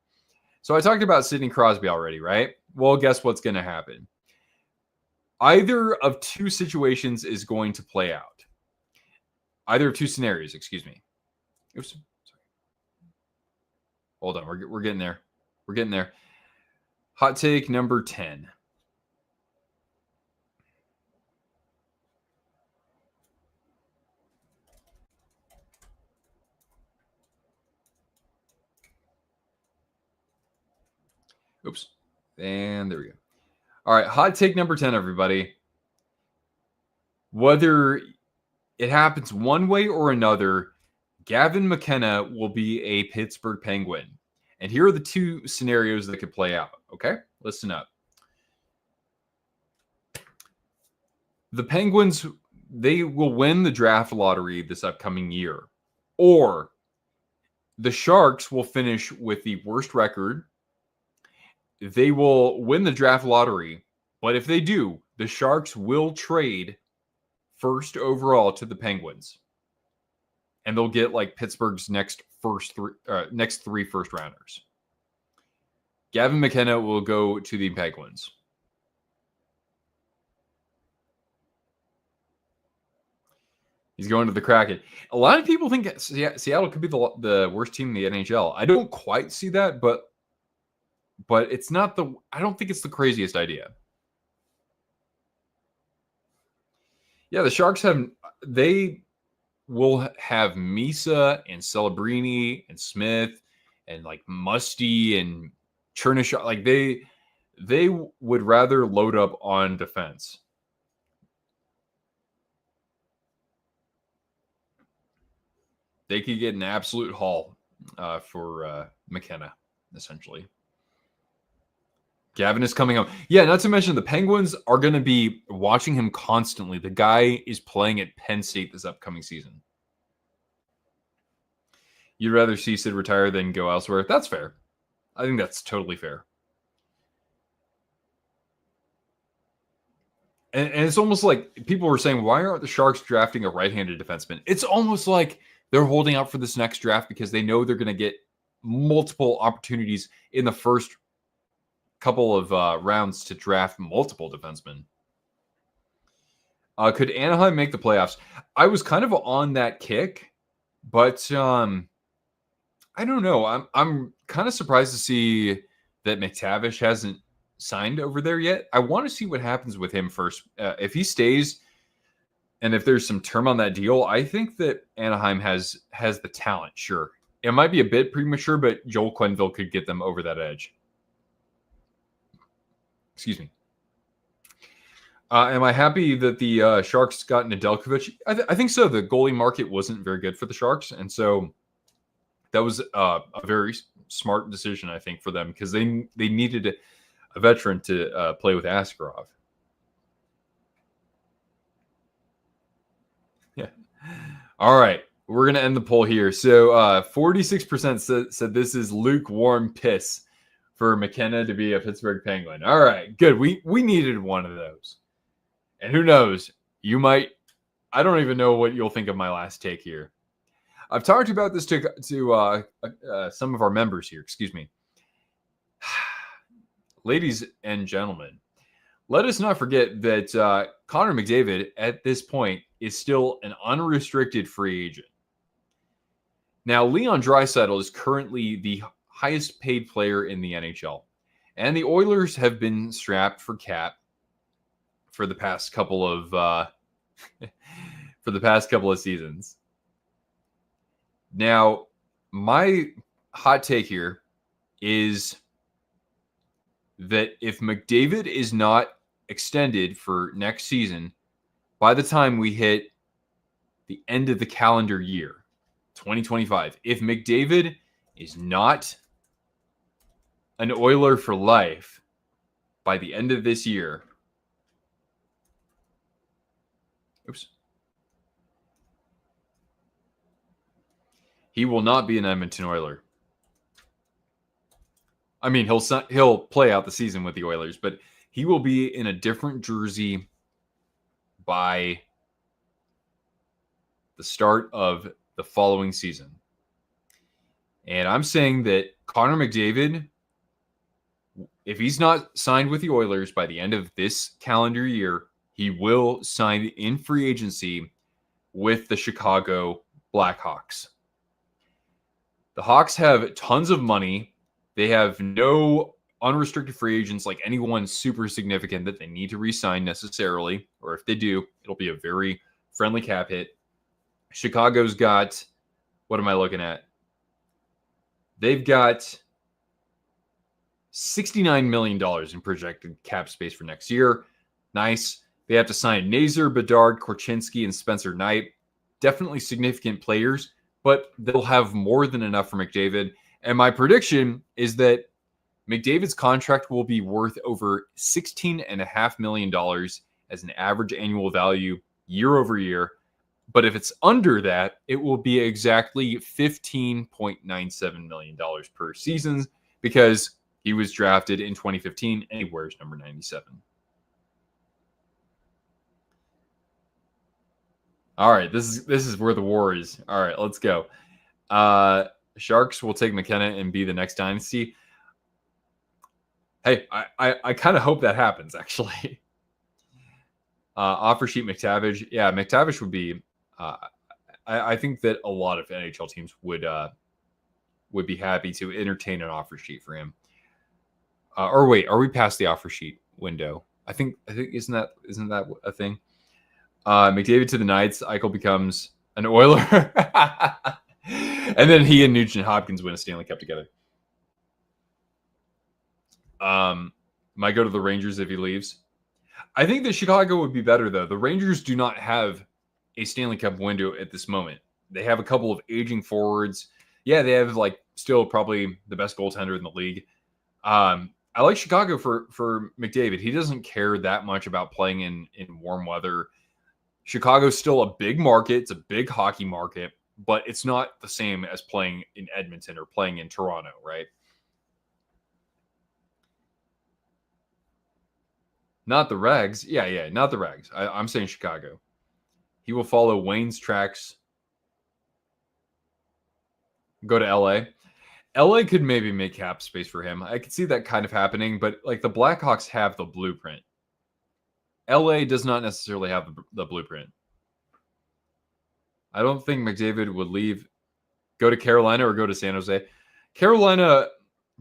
So I talked about Sidney Crosby already, right? Well, guess what's going to happen? Either of two situations is going to play out. Either of two scenarios, excuse me. Oops. Sorry. Hold on. We're getting there. We're getting there. Hot take number 10. Oops. And there we go. All right. Hot take number 10, everybody. Whether it happens one way or another, Gavin McKenna will be a Pittsburgh Penguin. And here are the two scenarios that could play out. Okay? Listen up. The Penguins, they will win the draft lottery this upcoming year. Or the Sharks will finish with the worst record. They will win the draft lottery. But if they do, the Sharks will trade first overall to the Penguins. And they'll get like Pittsburgh's next three first rounders. Gavin McKenna will go to the Penguins. He's going to the Kraken. A lot of people think Seattle could be the worst team in the NHL. I don't quite see that, but it's not I don't think it's the craziest idea. Yeah, the Sharks they will have Misa and Celebrini and Smith and like Musty and Chernishaw. Like they would rather load up on defense. They could get an absolute haul for McKenna, essentially. Gavin is coming up. Yeah, not to mention the Penguins are going to be watching him constantly. The guy is playing at Penn State this upcoming season. You'd rather see Sid retire than go elsewhere. That's fair. I think that's totally fair. And it's almost like people were saying, why aren't the Sharks drafting a right-handed defenseman? It's almost like they're holding out for this next draft because they know they're going to get multiple opportunities in the first couple of rounds to draft multiple defensemen. Could Anaheim make the playoffs? I was kind of on that kick, but I don't know. I'm kind of surprised to see that McTavish hasn't signed over there yet. I want to see what happens with him first. If he stays, and if there's some term on that deal, I think that Anaheim has the talent. Sure, it might be a bit premature, but Joel Quenneville could get them over that edge. Excuse me. Am I happy that the Sharks got Nedeljkovic? I think so. The goalie market wasn't very good for the Sharks, and so that was a very smart decision, I think, for them, because they needed a veteran to play with Askarov. Yeah. All right. We're going to end the poll here. So 46% said this is lukewarm piss for McKenna to be a Pittsburgh Penguin. All right. Good. We needed one of those. And who knows? You might. I don't even know what you'll think of my last take here. I've talked about this to some of our members here. Excuse me. Ladies and gentlemen, let us not forget that Connor McDavid at this point is still an unrestricted free agent. Now, Leon Draisaitl is currently the highest paid player in the NHL, and the Oilers have been strapped for cap for the past couple of seasons. Now, my hot take here is that if McDavid is not extended for next season, by the time we hit the end of the calendar year, 2025, if McDavid is not an Oiler for life by the end of this year, he will not be an Edmonton Oiler. I mean, he'll play out the season with the Oilers, but he will be in a different jersey by the start of the following season. And I'm saying that Connor McDavid, if he's not signed with the Oilers by the end of this calendar year, he will sign in free agency with the Chicago Blackhawks. The Hawks have tons of money. They have no unrestricted free agents like anyone super significant that they need to re-sign necessarily. Or if they do, it'll be a very friendly cap hit. Chicago's got, what am I looking at? They've got $69 million in projected cap space for next year. Nice. They have to sign Nazar, Bedard, Korchinski, and Spencer Knight. Definitely significant players, but they'll have more than enough for McDavid. And my prediction is that McDavid's contract will be worth over $16.5 million as an average annual value year over year. But if it's under that, it will be exactly $15.97 million per season because he was drafted in 2015 and he wears number 97. All right, this is where the war is. All right, let's go. Sharks will take McKenna and be the next dynasty. Hey, I kind of hope that happens, actually. Offer sheet McTavish. Yeah, McTavish would be... I think that a lot of NHL teams would be happy to entertain an offer sheet for him. Or wait, are we past the offer sheet window? I think isn't that a thing? McDavid to the Knights. Eichel becomes an Oiler, and then he and Nugent Hopkins win a Stanley Cup together. Might go to the Rangers if he leaves. I think that Chicago would be better though. The Rangers do not have a Stanley Cup window at this moment. They have a couple of aging forwards. Yeah, they have like still probably the best goaltender in the league. I like Chicago for McDavid. He doesn't care that much about playing in warm weather. Chicago's still a big market. It's a big hockey market, but it's not the same as playing in Edmonton or playing in Toronto, right? Not the Regs. Yeah, not the Regs. I'm saying Chicago. He will follow Wayne's tracks. Go to LA. LA could maybe make cap space for him. I could see that kind of happening, but like the Blackhawks have the blueprint. LA does not necessarily have the blueprint. I don't think McDavid would go to Carolina or go to San Jose. Carolina,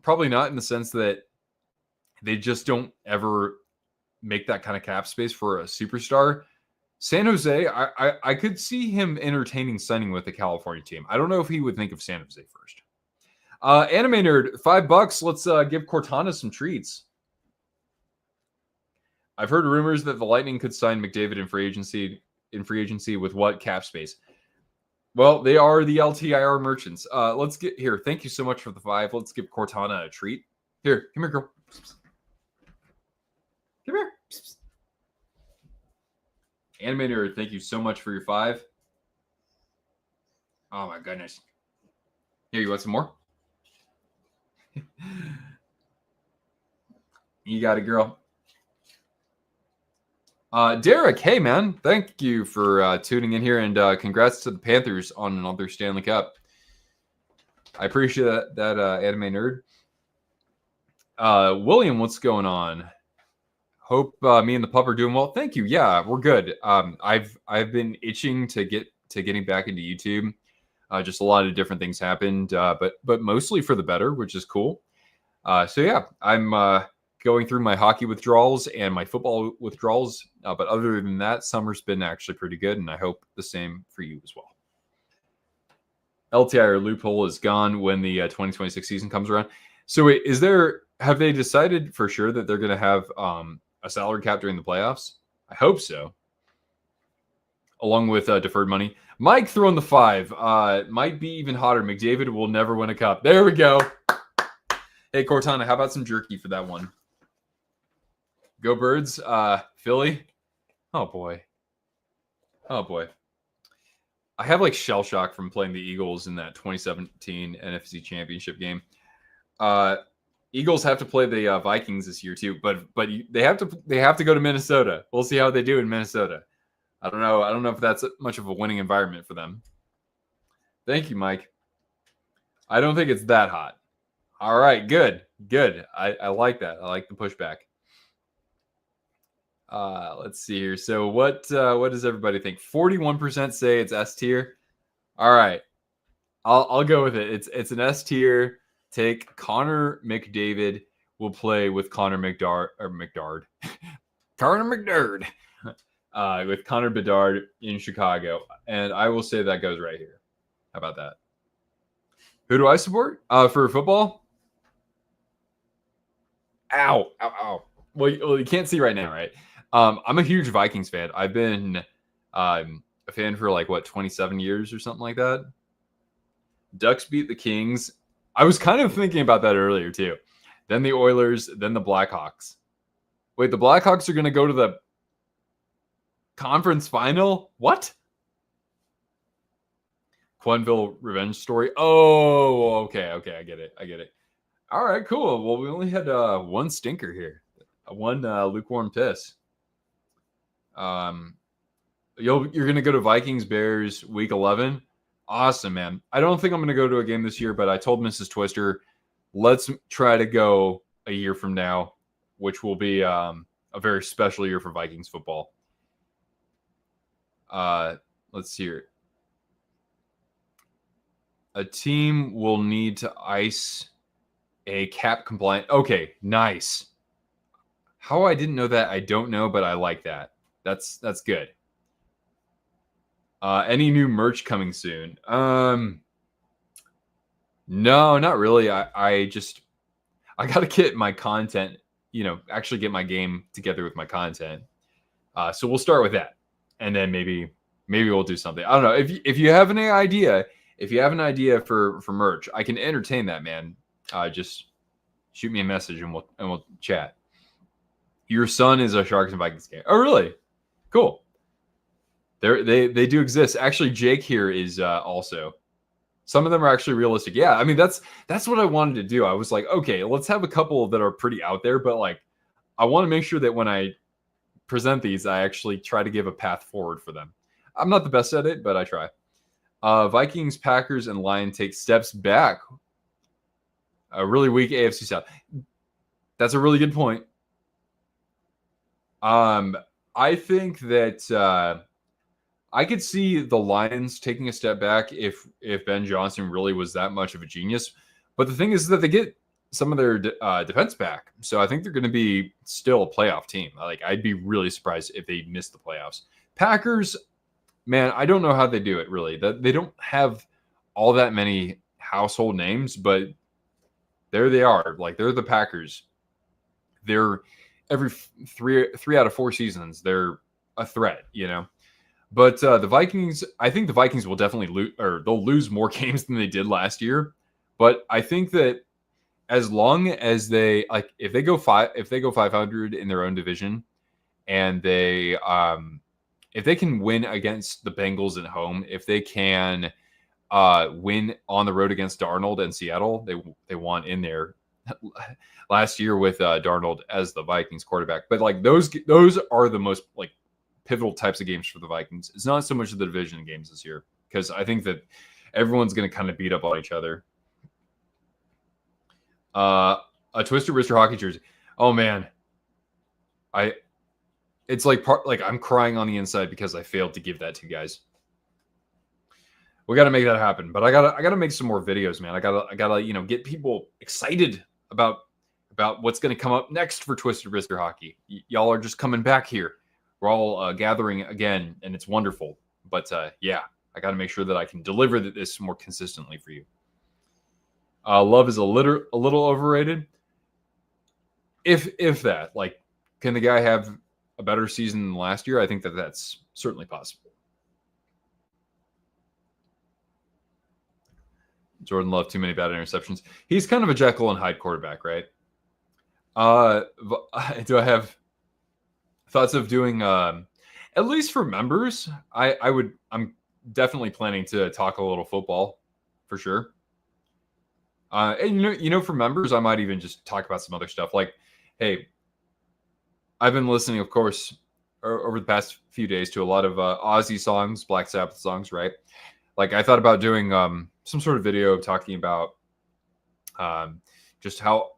probably not in the sense that they just don't ever make that kind of cap space for a superstar. San Jose, I could see him entertaining signing with the California team. I don't know if he would think of San Jose first. Anime Nerd, $5. Let's give Cortana some treats. I've heard rumors that the Lightning could sign McDavid in free agency with what cap space? Well, they are the LTIR merchants. Let's get here. Thank you so much for the 5. Let's give Cortana a treat. Here, come here, girl. Come here. Animator, thank you so much for your 5. Oh my goodness. Here, you want some more? You got it, girl. Derek, hey man, thank you for tuning in here, and congrats to the Panthers on another Stanley Cup. I appreciate that anime nerd. William, what's going on? Hope me and the pup are doing well. Thank you. Yeah, we're good. I've been itching to getting back into YouTube. Just a lot of different things happened, but mostly for the better, which is cool. So yeah, I'm going through my hockey withdrawals and my football withdrawals. But other than that, summer's been actually pretty good, and I hope the same for you as well. LTIR loophole is gone when the 2026 season comes around. So wait, have they decided for sure that they're going to have a salary cap during the playoffs? I hope so. Along with deferred money. Mike throwing the 5. Might be even hotter. McDavid will never win a cup. There we go. Hey, Cortana, how about some jerky for that one? Go Birds. Philly. Oh, boy. Oh, boy. I have like shell shock from playing the Eagles in that 2017 NFC Championship game. Eagles have to play the Vikings this year too, but they have to go to Minnesota. We'll see how they do in Minnesota. I don't know if that's much of a winning environment for them. Thank you, Mike. I don't think it's that hot. All right, good. I like that. I like the pushback. Let's see here. So what does everybody think? 41% say it's S tier. All right, I'll go with it. It's an S tier. Take Connor McDavid will play with Connor McDard. Connor McDard with Connor Bedard in Chicago, and I will say that goes right here. How about that? Who do I support for football? Ow. Well, you can't see right now, right? I'm a huge Vikings fan. I've been a fan for 27 years or something like that. Ducks beat the Kings. I was kind of thinking about that earlier too. Then the Oilers, then the Blackhawks. Wait, the Blackhawks are going to go to the conference final? What? Quenville revenge story. Oh, okay. I get it. All right, cool. Well, we only had one stinker here. One lukewarm piss. You're going to go to Vikings Bears week 11. Awesome, man. I don't think I'm going to go to a game this year, but I told Mrs. Twister, let's try to go a year from now, which will be a very special year for Vikings football. Let's see here. A team will need to ice a cap compliant. Okay, nice. How I didn't know that, I don't know, but I like that. That's good. Any new merch coming soon? No, not really. I got to get my content, actually get my game together with my content. So we'll start with that. And then maybe we'll do something. I don't know. If you have any idea, for merch, I can entertain that, man. Just shoot me a message and we'll chat. Your son is a Sharks and Vikings game. Oh, really? Cool. They do exist. Actually, Jake here is also. Some of them are actually realistic. Yeah, I mean that's what I wanted to do. I was like, okay, let's have a couple that are pretty out there, but I want to make sure that when I present these, I actually try to give a path forward for them. I'm not the best at it, but I try. Vikings, Packers, and Lions take steps back. A really weak AFC South. That's a really good point. I think that I could see the Lions taking a step back if Ben Johnson really was that much of a genius. But the thing is that they get some of their defense back. So I think they're going to be still a playoff team. I'd be really surprised if they missed the playoffs. Packers, man, I don't know how they do it, really. They don't have all that many household names, but there they are. They're the Packers. They're every three out of 4 seasons they're a threat, you know. But the Vikings, I think the Vikings will definitely lose, or they'll lose more games than they did last year. But I think that as long as they like, if they go 500 in their own division, and if they can win against the Bengals at home, if they can win on the road against Darnold and Seattle, they won in there last year with Darnold as the Vikings quarterback. But like those are the most like pivotal types of games for the Vikings. It's not so much of the division games this year, because I think that everyone's going to kind of beat up on each other. A Twisted Wrister hockey jersey. Oh man, it's like I'm crying on the inside because I failed to give that to you guys. We got to make that happen, but I gotta make some more videos, man. I gotta get people excited about what's going to come up next for Twisted Wrister hockey. Y'all are just coming back here. We're all gathering again, and it's wonderful. But yeah, I got to make sure that I can deliver this more consistently for you. Love is a little overrated. If that, like, can the guy have a better season than last year? I think that's certainly possible. Jordan Love, too many bad interceptions. He's kind of a Jekyll and Hyde quarterback, right? Do I have thoughts of doing at least for members? I'm definitely planning to talk a little football for sure. And for members, I might even just talk about some other stuff. Like, hey, I've been listening, of course, over the past few days to a lot of Ozzy songs, Black Sabbath songs, right? Like, I thought about doing some sort of video talking about just how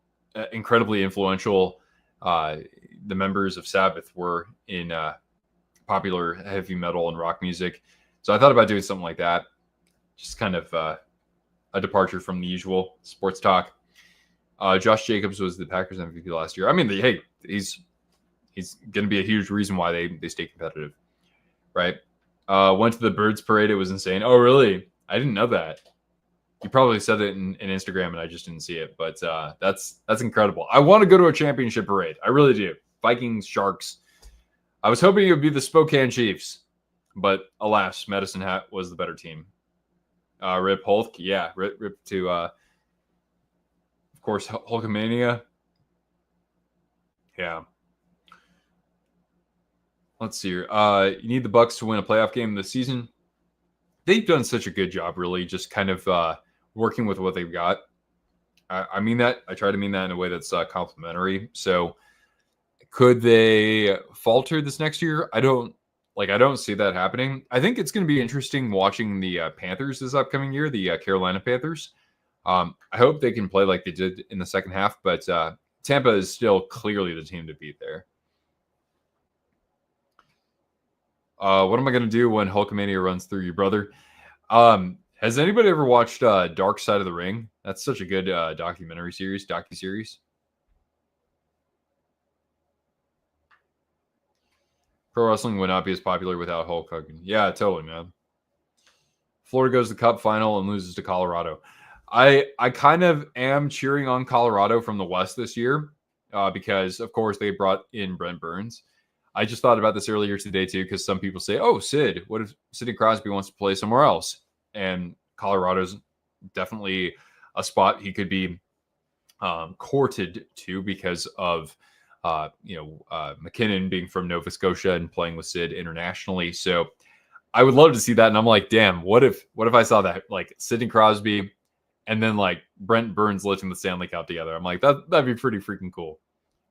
incredibly influential the members of Sabbath were in popular heavy metal and rock music. So I thought about doing something like that. Just kind of a departure from the usual sports talk. Josh Jacobs was the Packers MVP last year. I mean, hey, he's going to be a huge reason why they stay competitive, right? Went to the Birds Parade. It was insane. Oh, really? I didn't know that. You probably said it in Instagram, and I just didn't see it. But that's incredible. I want to go to a championship parade. I really do. Vikings, Sharks. I was hoping it would be the Spokane Chiefs, but alas, Medicine Hat was the better team. Rip Hulk, yeah, rip to, of course, Hulkamania. Yeah. Let's see here. You need the Bucks to win a playoff game this season. They've done such a good job, really, just kind of working with what they've got. I mean that. I try to mean that in a way that's complimentary. So, could they falter this next year? I don't see that happening. I think it's going to be interesting watching the Panthers this upcoming year, the Carolina Panthers. I hope they can play like they did in the second half, but Tampa is still clearly the team to beat there. What am I going to do when Hulkamania runs through you, brother? Has anybody ever watched Dark Side of the Ring? That's such a good docu-series. Pro wrestling would not be as popular without Hulk Hogan. Yeah, totally, man. Florida goes to the Cup final and loses to Colorado. I kind of am cheering on Colorado from the West this year because, of course, they brought in Brent Burns. I just thought about this earlier today, too, because some people say, oh, Sid, what if Sidney Crosby wants to play somewhere else? And Colorado's definitely a spot he could be courted to because of McKinnon being from Nova Scotia and playing with Sid internationally. So I would love to see that. And I'm like, damn, what if I saw that, like Sidney Crosby and then like Brent Burns lifting the Stanley Cup together? I'm like, that'd be pretty freaking cool.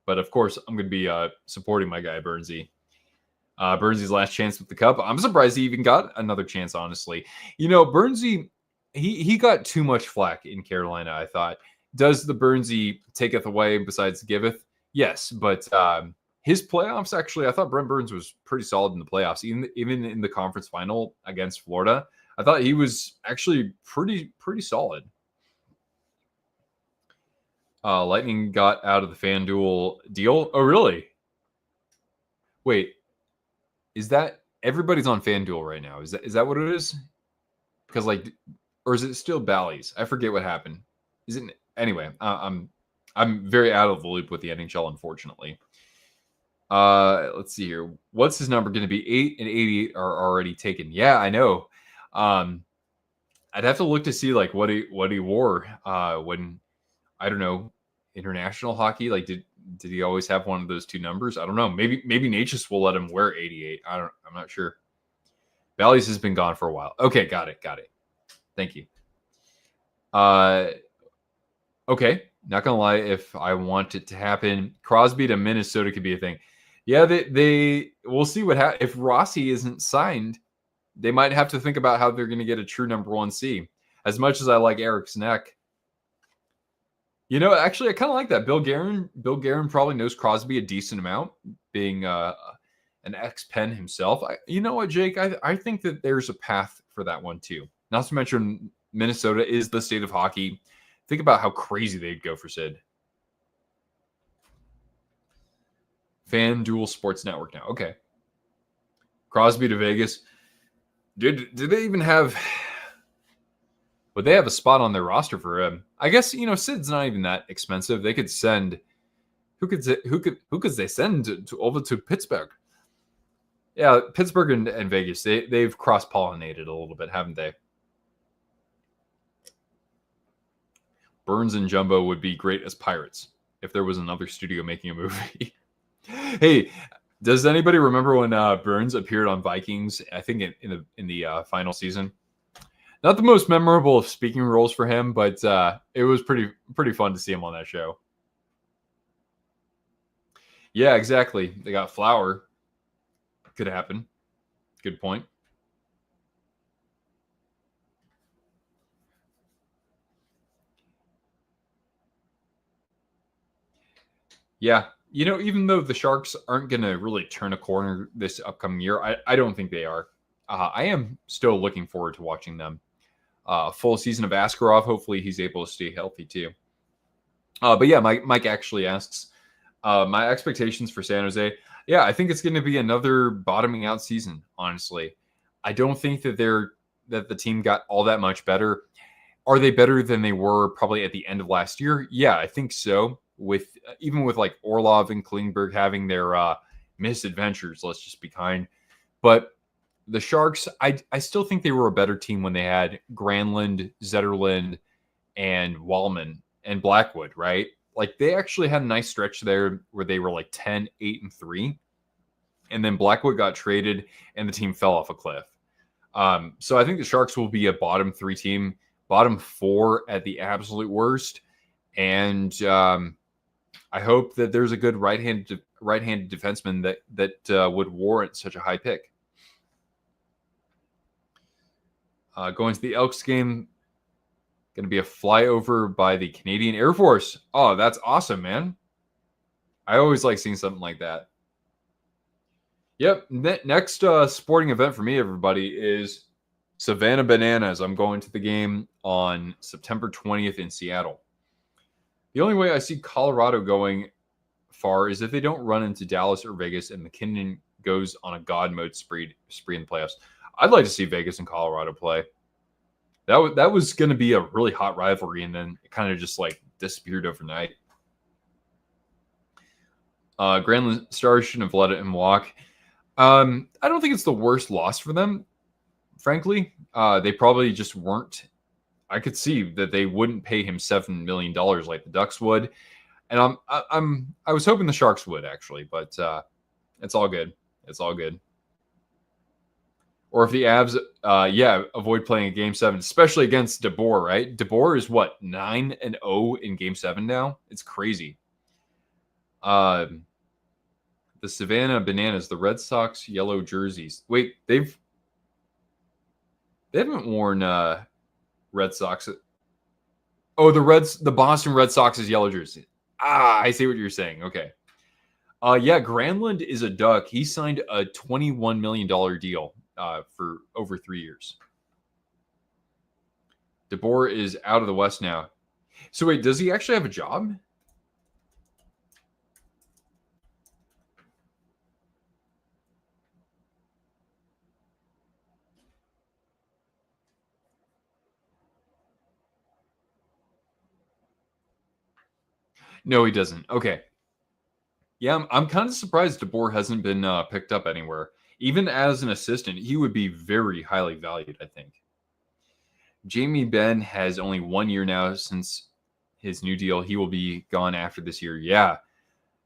But of course, I'm going to be supporting my guy, Burnsy. Burnsy's last chance with the Cup. I'm surprised he even got another chance, honestly. Burnsy, he got too much flack in Carolina, I thought. Does the Burnsy taketh away besides giveth? Yes, but his playoffs, actually, I thought Brent Burns was pretty solid in the playoffs. Even in the conference final against Florida, I thought he was actually pretty solid. Lightning got out of the FanDuel deal. Oh, really? Wait, is that everybody's on FanDuel right now? Is that what it is? Because or is it still Bally's? I forget what happened. Is it anyway? I'm very out of the loop with the NHL, unfortunately. Let's see here. What's his number going to be? 8 and 88 are already taken. Yeah, I know. I'd have to look to see like what he wore when, I don't know, international hockey. Like did he always have one of those two numbers? I don't know. Maybe Natchez will let him wear 88. I'm not sure. Bally's has been gone for a while. Okay, got it. Thank you. Okay, not gonna lie, if I want it to happen, Crosby to Minnesota could be a thing. Yeah, they we'll see what happens. If Rossi isn't signed, they might have to think about how they're going to get a true number 1C. As much as I like Eric's neck, actually, I kind of like that. Bill Guerin probably knows Crosby a decent amount, being an ex-Penn himself. You know what, Jake? I think that there's a path for that one too. Not to mention Minnesota is the state of hockey. Think about how crazy they'd go for Sid. FanDuel Sports Network now. Okay. Crosby to Vegas. Did they even have... Would they have a spot on their roster for him? I guess, Sid's not even that expensive. They could send... Who could they send over to Pittsburgh? Yeah, Pittsburgh and Vegas, they've cross-pollinated a little bit, haven't they? Burns and Jumbo would be great as pirates if there was another studio making a movie. Hey, does anybody remember when Burns appeared on Vikings? I think in the final season. Not the most memorable of speaking roles for him, but it was pretty fun to see him on that show. Yeah, exactly. They got Flower. Could happen. Good point. Yeah. Even though the Sharks aren't going to really turn a corner this upcoming year, I don't think they are. I am still looking forward to watching them. Full season of Askarov. Hopefully he's able to stay healthy too. But yeah, Mike actually asks, my expectations for San Jose. Yeah, I think it's going to be another bottoming out season, honestly. I don't think that the team got all that much better. Are they better than they were probably at the end of last year? Yeah, I think so. Even with like Orlov and Klingberg having their misadventures, let's just be kind. But the Sharks, I still think they were a better team when they had Granlund, Zetterlund, and Wallman and Blackwood, right? Like they actually had a nice stretch there where they were like 10, 8, and 3. And then Blackwood got traded and the team fell off a cliff. So I think the Sharks will be a bottom 3 team, bottom 4 at the absolute worst. And I hope that there's a good right-handed defenseman that would warrant such a high pick. Going to the Elks game, going to be a flyover by the Canadian Air Force. Oh, that's awesome, man. I always like seeing something like that. Yep. Next sporting event for me, everybody, is Savannah Bananas. I'm going to the game on September 20th in Seattle. The only way I see Colorado going far is if they don't run into Dallas or Vegas and McKinnon goes on a god mode spree in the playoffs. I'd like to see Vegas and Colorado play. That was going to be a really hot rivalry, and then it kind of just like disappeared overnight. Granlund Stars shouldn't have let him walk. I don't think it's the worst loss for them, frankly. They probably just weren't. I could see that they wouldn't pay him $7 million like the Ducks would, and I was hoping the Sharks would actually, but it's all good. It's all good. Or if the Avs, avoid playing a Game 7, especially against DeBoer, right? DeBoer is what, 9-0 in Game 7 now? It's crazy. The Savannah Bananas, the Red Sox yellow jerseys. Wait, they haven't worn Red Sox. Oh, the Boston Red Sox's yellow jersey. I see what you're saying. Okay. Granlund is a Duck. He signed a $21 million deal for over 3 years. DeBoer is out of the West now. So wait, does he actually have a job? No, he doesn't. Okay. Yeah, I'm kind of surprised DeBoer hasn't been picked up anywhere. Even as an assistant, he would be very highly valued, I think. Jamie Benn has only 1 year now since his new deal. He will be gone after this year. Yeah,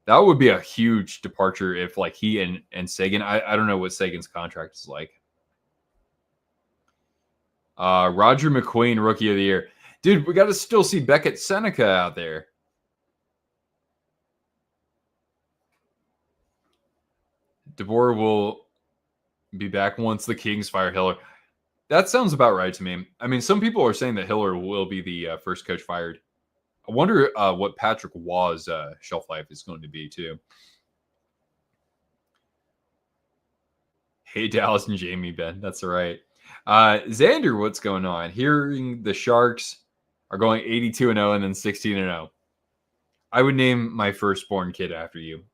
that would be a huge departure if like he and Sagan. I don't know what Sagan's contract is like. Roger McQueen, Rookie of the Year. Dude, we got to still see Beckett Seneca out there. DeBoer will be back once the Kings fire Hiller. That sounds about right to me. I mean, some people are saying that Hiller will be the first coach fired. I wonder what Patrick Waugh's shelf life is going to be, too. Hey, Dallas and Jamie Ben. That's right. Xander, what's going on? Hearing the Sharks are going 82-0 and then 16-0. I would name my firstborn kid after you.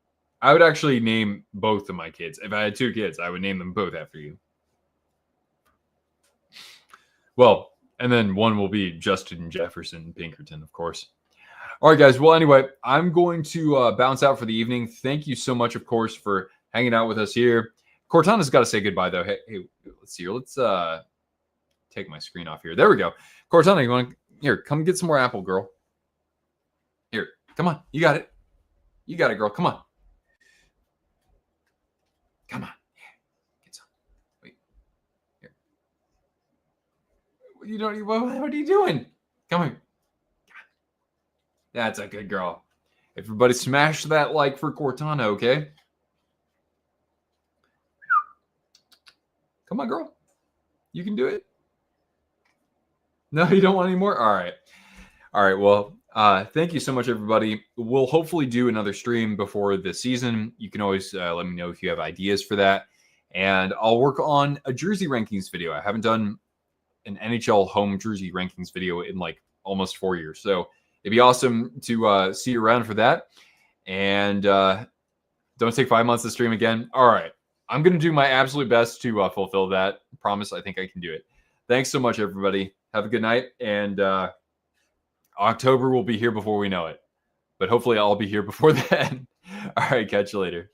I would actually name both of my kids. If I had 2 kids, I would name them both after you. Well, and then one will be Justin Jefferson Pinkerton, of course. All right, guys. Well, anyway, I'm going to bounce out for the evening. Thank you so much, of course, for hanging out with us here. Cortana's got to say goodbye, though. Hey, let's see here. Let's take my screen off here. There we go. Cortana, you want to here? Come get some more apple, girl. Here, come on. You got it. You got it, girl. Come on. Come on. Yeah. Get some. Wait. Here. What are you doing? Come here. That's a good girl. Everybody smash that like for Cortana, okay? Come on, girl. You can do it. No, you don't want any more? All right. All right. Well, thank you so much, everybody. We'll hopefully do another stream before the season. You can always let me know if you have ideas for that. And I'll work on a jersey rankings video. I haven't done an NHL home jersey rankings video in like almost 4 years. So it'd be awesome to see you around for that. And don't take 5 months to stream again. All right. I'm going to do my absolute best to fulfill that promise. I think I can do it. Thanks so much, everybody. Have a good night. And October will be here before we know it. But hopefully I'll be here before then. All right. Catch you later.